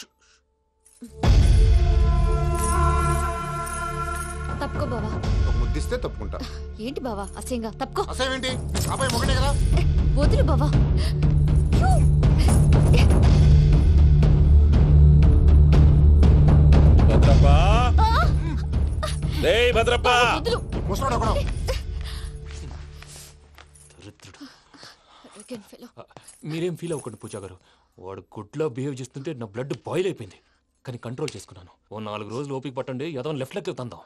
తప్పుకో బావా. ముద్దిస్తే తప్పుకుంటా. ఏంటి బావా అసహ్యంగా? తప్పుకో. అసహ్యం అబ్బాయి మొగనే కదా. వదులు బావా. భద్రప్పా, రేయ్ భద్రప్పా. ముసలోడు ఒకడు. మీరేం ఫీల్ అవ్వకండి పూజా గారు. వాడు గుడ్లో బిహేవ్ చేస్తుంటే నా బ్లడ్ బాయిల్ అయిపోయింది, కానీ కంట్రోల్ చేసుకున్నాను. ఓ 4 రోజులు ఓపిక పట్టండి, ఏదో లెఫ్ట్ లెగ్ తందాం.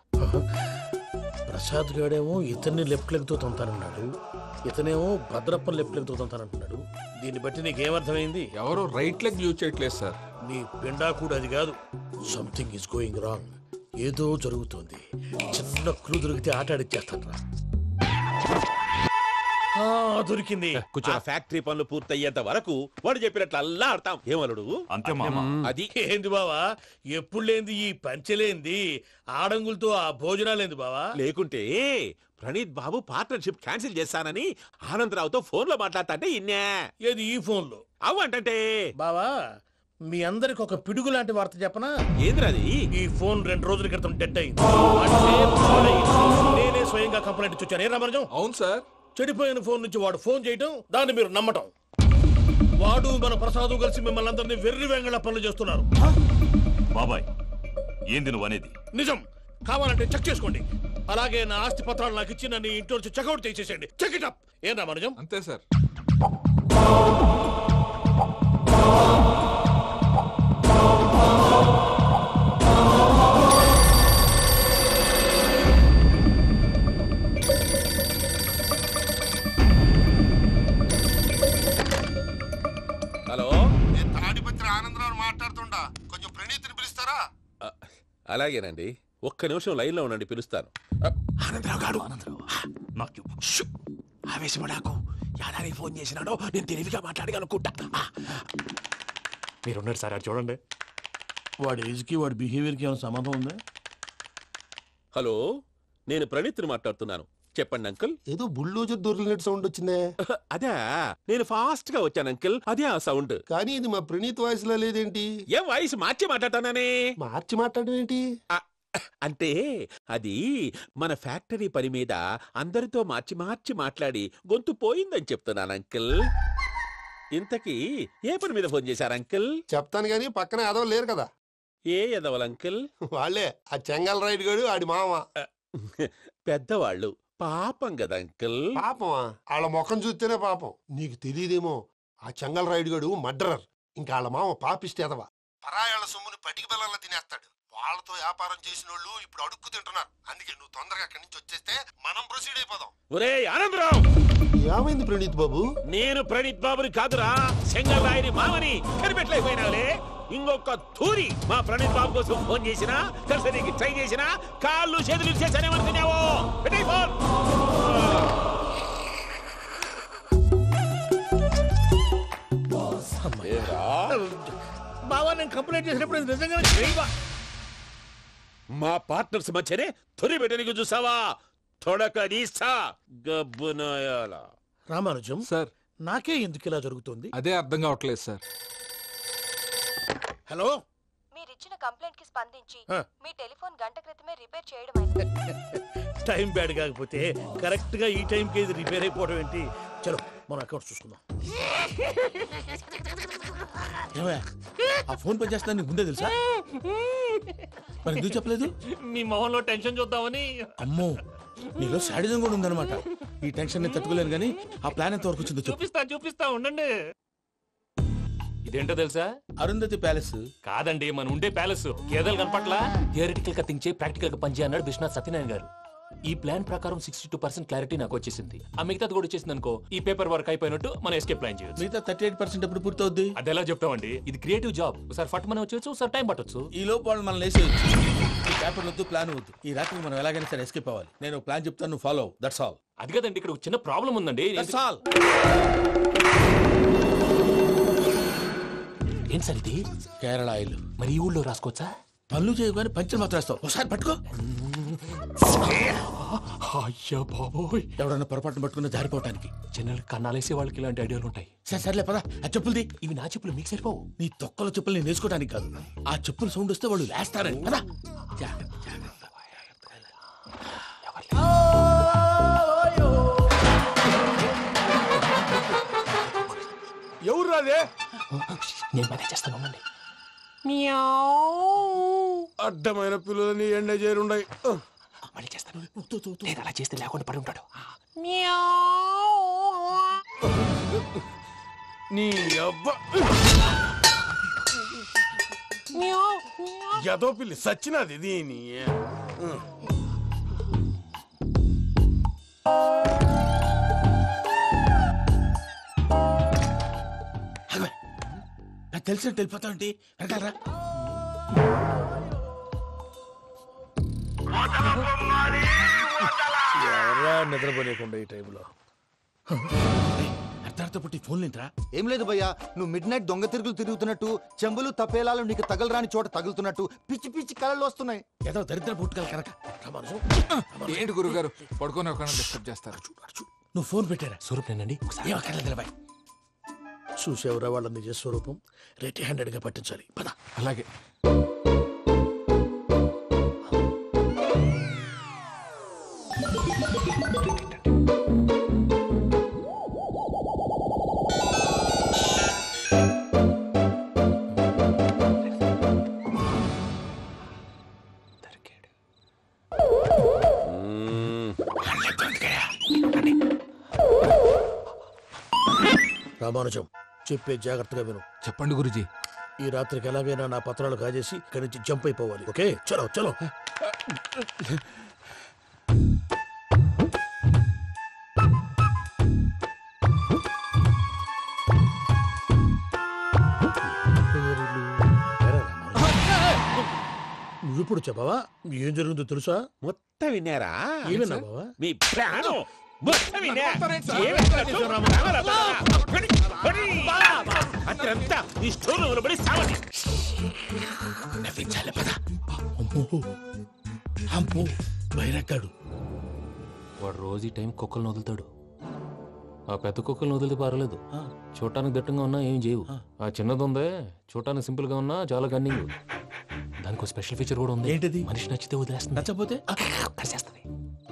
ప్రసాద్ గాడేమో ఇతన్ని లెఫ్ట్ లెగ్ తో తొంతానన్నాడు, ఇతనేమో భద్రప్పని లెఫ్ట్ లెగ్ తో తొంతానంటున్నాడు. దీన్ని బట్టి నీకేమర్థమైంది? ఎవరు రైట్ లెగ్ యూజ్ చేయట్లేదు సార్. నీ పిండా కూడా అది కాదు. Something is going wrong. ఏదో జరుగుతోంది. చిన్న క్లూ దొరికితే ఆట ఆడిచ్చేస్తాను రా. దొరికింది. ఆ ఫ్యాక్టరీ పనులు పూర్తయ్యేంత వరకు వాడు చెప్పినట్లు అల్లా ఆడతాం. ఏమలుడు? అంతే మామ. అది ఏంది బావా, ఎప్పుడు లేంది ఈ పంచలేంది, ఆడంగులతో ఆ భోజనాలేంది బావా? లేకుంటే ప్రణీత్ బాబు పార్ట్నర్షిప్ క్యాన్సిల్ చేస్తానని ఆనందరావుతో ఫోన్ లో మాట్లాడతాంటే ఇన్నే. ఏది ఈ ఫోన్ లో? అవ్వంటే బావా, మీ అందరికి ఒక పిడుగు లాంటి వార్త చెప్పనా? ఏంద్రది? ఈ ఫోన్ 2 రోజుల క్రితం డెడ్ అయింది. అంటే నేనే స్వయంగా కంప్లైంట్ ఇచ్చాను. ఏ రామరాజం? అవును సార్. చెడిపోయిన ఫోన్ నుంచి వాడు ఫోన్ చేయటం, దాన్ని మీరు నమ్మటం. వాడు మన ప్రసాదు కలిసి మిమ్మల్ని అందరినీ వెర్రి వెంగళ పనులు చేస్తున్నారు. బాబాయ్, ఏంది నువ్వు అనేది? నిజం. కావాలంటే చెక్ చేసుకోండి. అలాగే నా ఆస్తి పత్రాలు నాకు ఇచ్చి నన్ను ఇంట్లో నుంచి చెక్అౌట్ చేసేసండి. Check it up. ఏం రామరాజం? అంతే సార్. హలో, నేను తాడిపత్రి ఆనందరావు మాట్లాడుతుండా, కొంచెం ప్రణీతిని పిలుస్తారా? అలాగేనండి, ఒక్క నిమిషం లైన్ లో ఉండండి, పిలుస్తాను. ఆనందరావు గాడు. ఆవేశపడాకు. యాదారి ఫోన్ చేసినాడో నేను తెలివిగా మాట్లాడగలనుకుంటా. మీరున్నారు సార్, అది చూడండి. వాడి ఏజ్కి వాడి బిహేవియర్కి ఏమైనా సంబంధం ఉందా? హలో, నేను ప్రణీత్ని మాట్లాడుతున్నాను. చెప్పండి అంకుల్. ఏదో బుల్డోజర్ దొరికినట్టు సౌండ్ వచ్చిందే. అదే, నేను ఫాస్ట్ గా వచ్చాను అంకుల్, అదే ఆ సౌండ్. కానీ ఇది మా ప్రణీత్ వాయిస్ లో లేదేంటి? ఏం వాయిస్ మార్చి మాట్లాడతానే? మార్చి మాట్లాడడం ఏంటి? అంటే అది మన ఫ్యాక్టరీ పని మీద అందరితో మార్చి మార్చి మాట్లాడి గొంతు పోయిందని చెప్తున్నాను అంకుల్. ఇంతకీ ఏ పని మీద ఫోన్ చేశారు అంకుల్? చెప్తాను గానీ పక్కన ఎదవ లేరు కదా. ఏ ఎదవలు అంకుల్? వాళ్ళే, ఆ చెంగల్ రైడ్ గడు ఆడి మామ. పెద్దవాళ్ళు, పాపం కదా అంకుల్. పాపమా? వాళ్ళ ముఖం చూస్తేనే పాపం. నీకు తెలియదేమో, ఆ చెంగల్ రైడ్ గడు మర్డరర్. ఇంకా వాళ్ళ మామ పాపిస్తేదవా. పరాయాళ్ళ సొమ్ముని పటికి బెల్లంలో తినేస్తాడు. వాళ్ళతో వ్యాపారం చేసిన వాళ్ళు ఇప్పుడు అడుక్కు తింటున్నారు. అందుకే నువ్వు తొందరగా అక్కడి నుంచి వచ్చేస్తే మనం ప్రొసీడ్ అయిపోదాం. ఒరే ఆనందరావు! ఏమైంది ప్రణీత్ బాబు? నేను ప్రణీత్ బాబుని కాదురా, సెంగల్ రాయని మామని. కనిపెట్టలేకపోయినావులే. ఇంకొక తూరి మా ప్రణీత్ బాబు కోసం ఫోన్ చేసినా, కలిసి ట్రై చేసినా, కాళ్ళు చేతులు చేశానేమనుకున్నావో. పెట్టేయ్ ఫోన్. బావా, నేను కంప్లైంట్ చేసినప్పుడు ఇది నిజంగానే చేయవా? మా పార్ట్నర్స్ మధ్యనే తొలి పెట్టడానికి చూసావా? తొడక నీస్తా గబ్బునాయాల. రామానుజం సార్, నాకే ఎందుకు ఇలా జరుగుతుంది? అదే అర్థం కావట్లేదు సార్. హలో, మీరిచ్చిన కంప్లైంట్ కి స్పందించి మీ టెలిఫోన్ గంట క్రితమే రిపేర్ చేయడం అయింది. టైం బ్యాడ్ కాకపోతే కరెక్ట్ గా ఈ టైం కి ఇది రిపేర్ అయిపోవడం ఏంటి? చలో మన అకౌంట్ చూసుకుందాం. ఆ ఫోన్ పనిచేస్తున్నా నీకు ముందే తెలుసా? మరి ఎందుకు చెప్పలేదు? మీ మొహంలో టెన్షన్ చూద్దామని. అమ్మో, నీలో శాడిజం కూడా ఉందన్నమాట. ఈ టెన్షన్ నేను తట్టుకోలేను, కానీ ఆ ప్లాన్ ఎంత వరకు వచ్చిందో చెప్పు. చూపిస్తా ఉండండి. ఇదేంటో తెలుసా? అరుంధతి ప్యాలెస్ కాదండి, మన ఉండే ప్యాలెస్. గేదెలు కనపట్లా? థియరిటికల్ గా థింక్ చేయి, ప్రాక్టికల్ గా పనిచేయి అన్నాడు విశ్వనాథ్ సత్యనారాయణ గారు. ఈ ప్లాన్ ప్రకారం 62% క్లారిటీ నాకు వచ్చేసింది. ఆ మిగతాది కూడా వచ్చేసింది అనుకో, ఈ పేపర్ వర్క్ అయిపోయినట్టు మనం ఎస్కేప్ ప్లాన్ చేయొచ్చు. మిగతా 38% ఎప్పుడు పూర్తవుద్ది? అది ఎలా చెప్తామండి? ఇది క్రియేటివ్ జాబ్. ఒకసారి ఫట్ మనం వచ్చేచ్చు, ఒకసారి టైం పట్టొచ్చు. ఈ లోపు వాళ్ళు మనం లేసేయచ్చు. ఈ పేపర్ వద్దు, ప్లాన్ వద్దు. ఈ రాత్రికి మనం ఎలాగైనా సరే ఎస్కేప్ అవ్వాలి. నేను ప్లాన్ చెప్తాను, నువ్వు ఫాలో. That's all. అది కదండి, ఇక్కడ చిన్న ప్రాబ్లం ఉందండి. That's all. ఏం సార్ ఇది? కేరళ ఆయిల్. మరి ఈ ఊళ్ళో రాసుకోవచ్చా? పనులు చేయగానే పంచలు మాత్రం వేస్తావు. ఒకసారి పట్టుకో. అయ్యా బాబోయ్, ఎవడన్నా పొరపాటున పట్టుకున్న జారిపోవటానికి. జనరల్ కన్నాలేసే వాళ్ళకి ఇలాంటి ఐడియాలు ఉంటాయి. సర్లే పదా, ఆ చెప్పులది. ఇవి నా చెప్పులు, మీకు సరిపోవు. నీ తొక్కల చెప్పులు నేను వేసుకోవడానికి కాదు, ఆ చెప్పులు సౌండ్ వస్తే వాళ్ళు లేస్తారని. పదా. ఎవరు రాదే? నేను మేనేజ్ చేస్తాను. ఉండండి. అడ్డమైన పిల్లలని ఎండ చేరుండయి. మళ్ళీ చేస్తాను. నేను అలా చేస్తే లేకుండా పడి ఉంటాడు. నీ అబ్బ ఎదో పిల్లి సచ్చినది దీని. నాకు తెలిసినట్టు వెళ్ళిపోతావంటి. వెనకాలరా. ఎవరా నిద్రపోలేకుండా ఈ టైంలో? అర్ధార్థ పుట్టి ఫోన్ లేంట్రా. ఏం లేదు భయ్యా, నువ్వు మిడ్ నైట్ దొంగ తిరుగులు తిరుగుతున్నట్టు, చెంబులు తపేలాలు నీకు తగలరాని చోట తగులుతున్నట్టు పిచ్చి పిచ్చి కళలు వస్తున్నాయి. ఏదో దరిద్ర పుట్టుకల కనుక. ఏంటి గురుగారు పడుకొని ఒక డిస్టర్బ్ చేస్తారు? నువ్వు ఫోన్ పెట్టారా? స్వరూపేనండి. చూసేవరా వాళ్ళ నిజ స్వరూపం. రెట్టి హ్యాండెడ్ గా పట్టించాలి. పద. అలాగే. రామానుజం, చెప్పే జాగ్రత్తగా విను. చెప్పండి గురుజీ. ఈ రాత్రికి ఎలాగైనా నా పత్రాలు కాజేసి ఇక్కడి నుంచి జంప్ అయిపోవాలి. ఓకే, చలో చలో. నువ్విప్పుడు చెప్పవా ఏం జరుగుతుందో తెలుసా? మొత్తం విన్నారా? ఏమన్నా బావా? మీ ప్రాణం మొత్తం విన్నా. అత్రంతా ఈ స్టోర్ పడి సావండి. నవ్వించాలి. పద. అమ్మో బైరక్కాడు. వాడు రోజు ఈ టైం కుక్కలను వదులుతాడు. ఆ పెద్ద కుక్కలను వదిలితే పర్వాలేదు, చూడటానికి దట్టంగా ఉన్నా ఏం చేయవు. ఆ చిన్నది ఉందే, చూడటానికి సింపుల్ గా ఉన్నా చాలా కన్నింగ్. దానికి స్పెషల్ ఫీచర్ కూడా ఉంది. ఏంటిది? మనిషి నచ్చితే వదిలేస్తుంది, నచ్చపోతే కరిచేస్తుంది.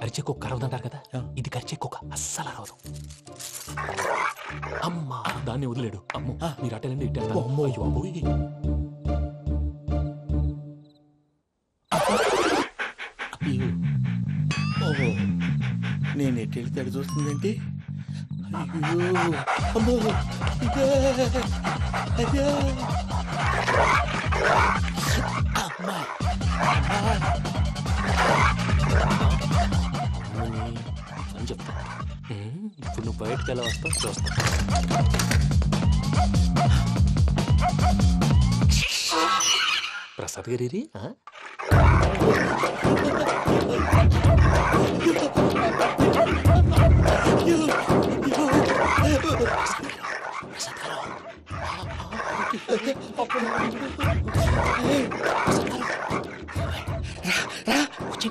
అరిచే కుక్క అరవదంటారు కదా, ఇది కరిచే కుక్క అస్సలు అరవదు. అమ్మా, దాన్ని వదిలేడు. అమ్మో, మీరు అటెండి ఇట్టే. ఓహో, నేను ఎటు వెళ్తే అటు చూస్తుందేంటి? అయ్యో అమ్మో, ఇదే అదే. అమ్మా అని చెప్తా. ఇప్పుడు నువ్వు బయటకు ఎలా వస్తావు చూస్తా. ప్రసాద్ గారి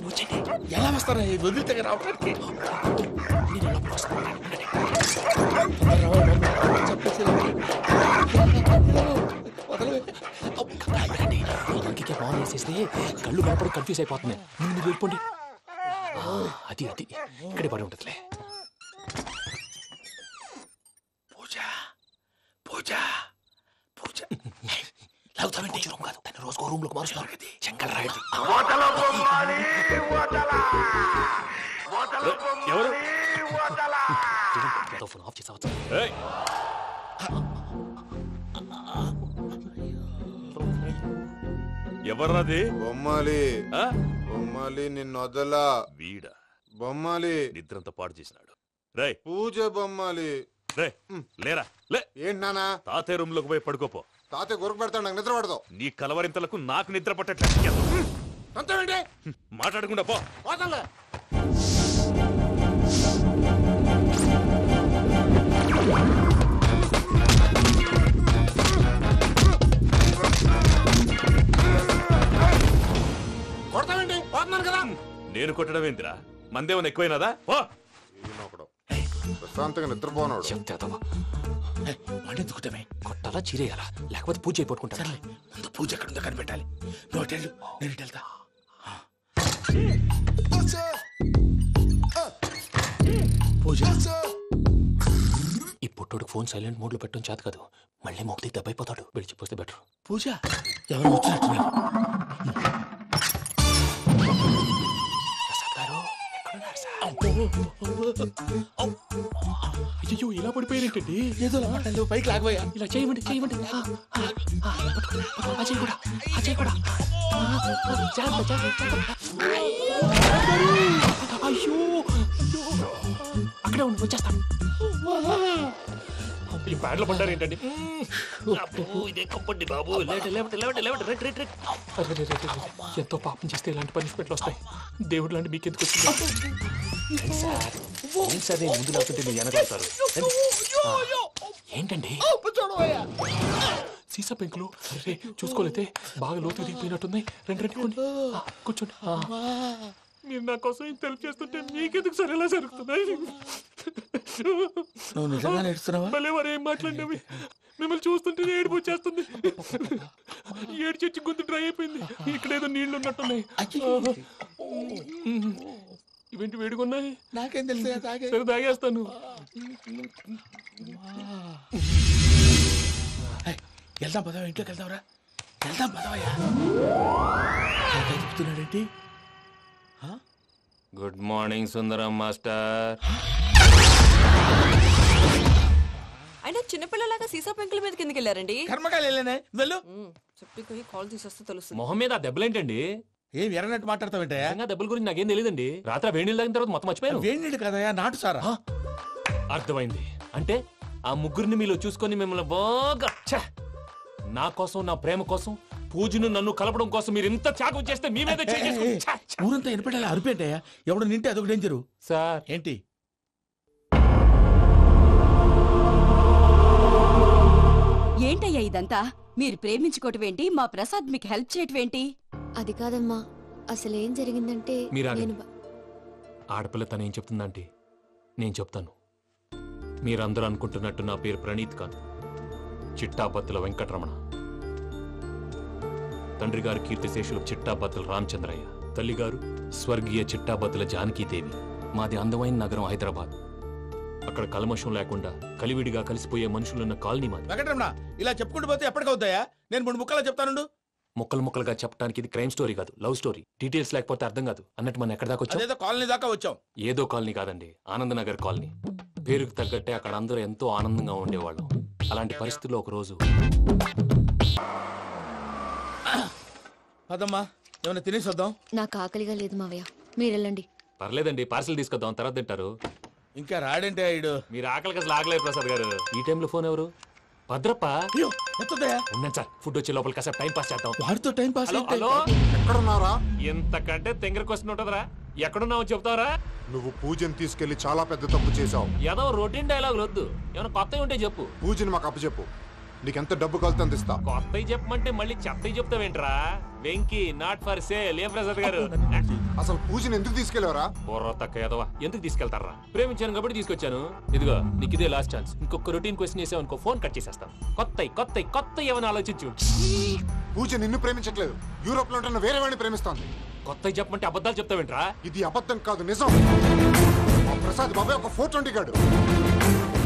వచ్చండి. ఎలా వస్తారా? వదిలితే రావడానికి ఇంకే బాగా వేసేస్తే కళ్ళు కనపడి కన్ఫ్యూజ్ అయిపోతుంది. ముందు మీరు వెళ్ళిపోండి. అది అది ఇక్కడే పడి ఉంటుందిలే. పూజ పూజ పూజ లాగుతామంటే రూమ్ కాదు, తను రోజుకో రూమ్ లోకి మారుస్తున్నారు కదా. చెంగల్ రాయడు. ఎవరు ఫోన్ ఆఫ్ చేసావచ్చు. ఎవర్రాది? బొమ్మాలి బొమ్మాలి నిన్ను వదలా. వీడా బొమ్మాలి నిద్రంతా పాడు చేసినాడు. రే పూజ బొమ్మాలి. రే లేరా లే. ఏంటి నానా? తాతయ్య రూమ్ లోకి పోయి పడుకోపో. తాతయ్య గురకు పెడతాడు, నాకు నిద్ర పడతావు. నీ కలవరింతలకు నాకు నిద్ర పట్టట్లేదు. మాట్లాడకుండా పో. కొడతావేంటి? పోతున్నాను కదా. నేను కొట్టడం ఏంటిరా? మందేమన్నా ఎక్కువైనదా? పో. ప్రశాంతంగా నిద్రపోనాడు. వాడెందుకుంటామే? కొట్టాలా చీరేయాలా? లేకపోతే పూజ అయిపోట్టుకుంటా. ముందు పూజ ఎక్కడుందో కనిపెట్టాలి. నువ్వు వెళ్ళు, నేను ఇటు వెళ్తా. పూజ ఈ పుట్టోడు ఫోన్ సైలెంట్ మోడ్ లో పెట్టడం చేత కాదు. మళ్ళీ మొక్కి దెబ్బైపోతాడు. విడిచిపోతే బెటర్. పూజ ఎవరు వచ్చినట్టున్నారు? అయ్యో ఇలా పడిపోయారేంటండి? ఏదో పైకి లాగబోయా. ఇలా చేయమండి చేయమండి. అజయ్ కూడా అజయ్ కూడా. అయ్యో అక్కడే ఉండి వచ్చేస్తాను. ఈ బ్యాడ్లో పడ్డారు ఏంటండి? ఇదే కంపండి బాబు. ఎంతో పాపం చేస్తే ఇలాంటి పనిష్మెంట్లు వస్తాయి. దేవుడు లాంటి మీకు ఎందుకు వచ్చింది సార్? ముందు లేకుంటే మీరు వెనకాడతారు. ఏంటండి సీసా పెంకులు? అరే చూసుకోలేతే బాగా లోతు దిగిపోయినట్టున్నాయి. రెండు కొన్ని కూర్చోండి. మీరు నా కోసం ఇంత హెల్ప్ చేస్తుంటే మీకెందుకు సరే ఎలా జరుగుతున్నాయి? నువ్వు నిజంగా నేర్చున్నావా? మళ్ళీ వారు ఏం మాట్లాడినవి? మిమ్మల్ని చూస్తుంటే ఏడుపు వచ్చేస్తుంది. ఏడు చచ్చి గొంతు డ్రై అయిపోయింది. ఇక్కడ ఏదో నీళ్లు ఉన్నట్టున్నాయి. ఇవేంటి వేడుకున్నాయి? నాకేం తెలుసు. సరే తాగేస్తాను. వెళ్దాం పదవా, ఇంట్లోకి వెళ్దాంరా. వెళ్దాం పదవయ్యా. చెప్తున్నాడేంటి? Good morning Sundaram master. అయినా చిన్నపిల్లలాగా సీసా పెంకుల మీద కిందకి వెళ్ళారండి. కర్మకాయలు వెళ్ళానే. వెళ్ళు. చెప్పి కాల్ తీసేస్తే తెలుసు. మొహం మీద ఆ దెబ్బలేంటండి? ఏం ఎర్రనట్టు మాట్లాడతావేంటయ్యా? దెబ్బల గురించి నాకేం తెలియదండి. రాత్రి వేడి నీళ్ళు తాగిన తర్వాత మొత్తం మర్చిపోయాను. వేడి నీళ్ళు కదయ్యా, నాటు సారా. అర్థమైంది. అంటే ఆ ముగ్గురిని మీలో చూసుకొని మిమ్మల్ని బాగా నా కోసం, నా ప్రేమ కోసం, పూజను నన్ను కలపడం కోసం మీరు ఇంత త్యాగం చేస్తే మీ మీద ఊరంతా వినపడేలా అరిపేంటయ్యా. ఎవడు నింటే అదొక డేంజరు. సార్ ఏంటి? ఏంటయ్యా ఇదంతా? మీరు ప్రేమించుకోవటం ఏంటి? మా ప్రసాద్ మీకు హెల్ప్ చేయటం ఏంటి? అది కాదమ్మా, అసలు ఏం జరిగిందంటే ఆడపిల్ల తను ఏం చెప్తుందంటే నేను చెప్తాను. మీరందరూ అనుకుంటున్నట్టు నా పేరు ప్రణీత్ కాదు, చిట్టాబత్తుల వెంకటరమణ. తండ్రి గారు కీర్తిశేషులు చిట్టాబత్తుల రామచంద్రయ్య, తల్లిగారు స్వర్గీయ చిట్టాబత్తుల జానకీదేవి. మాది అందమైన నగరం హైదరాబాద్. అక్కడ కల్మషం లేకుండా కలివిడిగా కలిసిపోయే మనుషులున్న కాలనీ మాది. వెంకటరమణ, ఇలా చెప్పుకుంటూ పోతే ఎప్పటికవుతాయా? నేను 3 ముక్కలు చెప్తాను. ముక్కలు ముక్కలుగా చెప్పడానికి ఇది క్రైమ్ స్టోరీ కాదు, లవ్ స్టోరీ. డీటెయిల్స్ లేకపోతే అర్థం కాదు. అన్నట్టు మనం ఎక్కడ దాకా వచ్చాం? కాలనీ దాకా వచ్చాం. ఏదో కాలనీ కాదండి, ఆనందనగర్ కాలనీ. పేరుకు తగ్గట్టే అక్కడ అందరూ ఎంతో ఆనందంగా ఉండేవాళ్ళం. అలాంటి పరిస్థితుల్లో ఒక రోజు అదమ్మా ఏమైనా తినేసి వద్దాం. నాకు ఆకలిగా లేదు మావయ్య, మీరు వెళ్ళండి. పర్లేదండి, పార్సిల్ తీసుకొద్దాం, తర్వాత తింటారు. ఇంకా రాడంటే ఆయుడు. మీరు ఆకలికి అసలు ఆగలేదు ప్రసాద్ గారు. ఈ టైంలో ఫోన్ ఎవరు? భద్రప్ప. ఉన్నాను సార్, ఫుడ్ వచ్చే లోపల కాసేపు టైం పాస్ చేద్దాం. వాడితో టైం పాస్. ఎక్కడున్నారా? ఎంతకంటే తెంగర క్వశ్చన్ ఉంటుందిరా. ఎక్కడున్నావు చెప్తావరా? నువ్వు పూజని తీసుకెళ్లి చాలా పెద్ద తప్పు చేశావు. ఏదో రొటీన్ డైలాగ్ వద్దు, ఏమైనా కొత్తవి ఉంటే చెప్పు. పూజని మాకు అప్పచెప్పు, నీకెంత డబ్బు కలితే అంత ఇస్తా. కొత్తవి చెప్పమంటే మళ్ళీ చెత్తవి చెప్తావేంట్రా? Venky not for sale. ఏ ప్రసాద్ గారు అసలు పూజని ఎందుకు తీసుకెళ్లేవరా? బుర్ర తక్క ఏదవా, ఎందుకు తీసుకెళ్తారా? ప్రేమించాను కాబట్టి తీసుకొచ్చాను. ఇదిగో నీకు ఇదే లాస్ట్ ఛాన్స్. ఇంకొక రొటీన్ క్వశ్చన్ చేసావు అనుకో, ఫోన్ కట్ చేసేస్తాను. కొత్త ఏమైనా ఆలోచించు. పూజ నిన్ను ప్రేమించట్లేదు, యూరోప్ లో ఉంటున్న వేరే వాడిని ప్రేమిస్తాంది. కొత్తవి చెప్పమంటే అబద్ధాలు చెప్తావేంట్రా? ఇది అబద్ధం కాదు, నిజం. మా ప్రసాద్ బాబాయ్ ఒక 420 గాడు,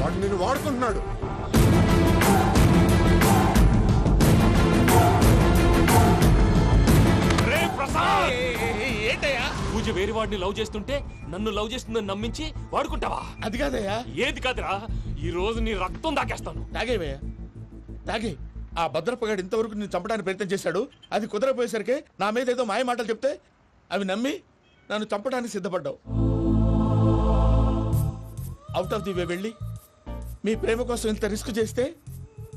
వాడు నిన్ను వాడుకుంటున్నాడు. పూజ వేరే వాడిని లవ్ చేస్తుంటే నన్ను లవ్ చేస్తుందని నమ్మించి వాడుకుంటావా? అది కాదయ్యా. ఏది కాదురా, ఈ రోజు నీ రక్తం దాకేస్తాను. తాగేవయ్యా, తాగే. ఆ భద్రప్పగాడు ఇంతవరకు నేను చంపడానికి ప్రయత్నం చేశాడు. అది కుదరపోయేసరికి నా మీద ఏదో మాయ మాటలు చెప్తే అవి నమ్మి నన్ను చంపడానికి సిద్ధపడ్డావు. అవుట్ ఆఫ్ ది వే వెళ్ళి మీ ప్రేమ కోసం ఇంత రిస్క్ చేస్తే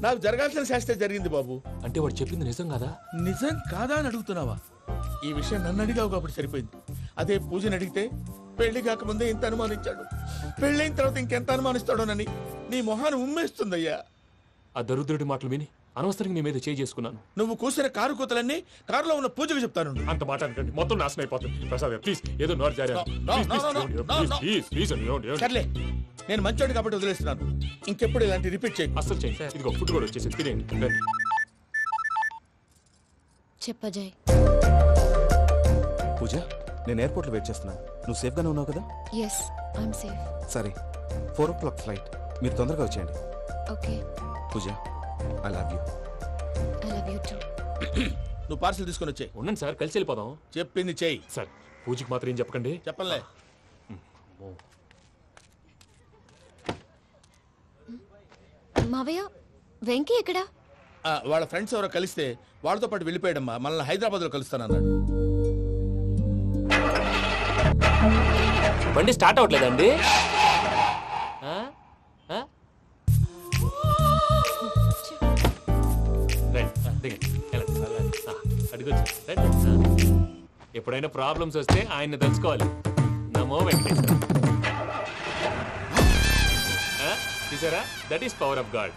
నాకు జరగాల్సిన శాస్త్రే జరిగింది బాబు. అంటే వాడు చెప్పింది నిజం కాదా? నిజం కాదా అని అడుగుతున్నావా? ఈ విషయం నన్ను అడిగావు కాబట్టి సరిపోయింది. అదే పూజని అడిగితే పెళ్లి కాకముందే ఇంత అనుమానించాడు, పెళ్ళైన తర్వాత ఇంకెంత అనుమానిస్తాడోనని నీ మొహాన్ని ఉమ్మేస్తుందయ్యా. ఆ దరిద్రుడి మాటలు విని అనవసరంగా మీ మీద చేసుకున్నాను. నువ్వు కూసిన కారు కూతలన్నీ కారులో ఉన్న పూజకు చెప్తాను. అంత మాట అనకండి, మొత్తం నాశనం అయిపోతుంది. ప్రసాద్ ప్లీజ్ ఏదో నోరు జారీ. సర్లే, నేను మంచోడు కాబట్టి వదిలేస్తున్నాను. ఇంకెప్పుడు ఇలాంటి రిపీట్ చేయి. అసలు చేయండి. ఇదిగో ఫుడ్ కూడా వచ్చేసి తినేయండి. చెప్పజాయ్. పూజ, నేను ఎయిర్పోర్ట్లో వెయిట్ చేస్తున్నాను. నువ్వు సేఫ్గానే ఉన్నావు కదా? Yes, I'm safe. సరే, 4 o'clock ఫ్లైట్. మీరు తొందరగా వచ్చేయండి. Okay. Pooja, I love you. I love you too. నువ్వు పార్సల్ తీసుకొని వచ్చాయి. ఉండండి సార్, కలిసి వెళ్ళిపోదాం. చెప్పింది చెయ్యి. సార్ పూజకి మాత్రం ఏం చెప్పకండి. చెప్పలే. మావయ్య, వెంకీ ఎక్కడా? వాళ్ళ ఫ్రెండ్స్ ఎవరో కలిస్తే వాళ్ళతో పాటు వెళ్ళిపోయాడమ్మా. మనల్ని హైదరాబాద్లో కలుస్తానన్నాడు. బండి స్టార్ట్ అవ్వట్లేదండి. ఎప్పుడైనా ప్రాబ్లమ్స్ వస్తే ఆయన్ని తెలుసుకోవాలి. నమో వెంకటేశ్వర. చూసారా, that is power of God.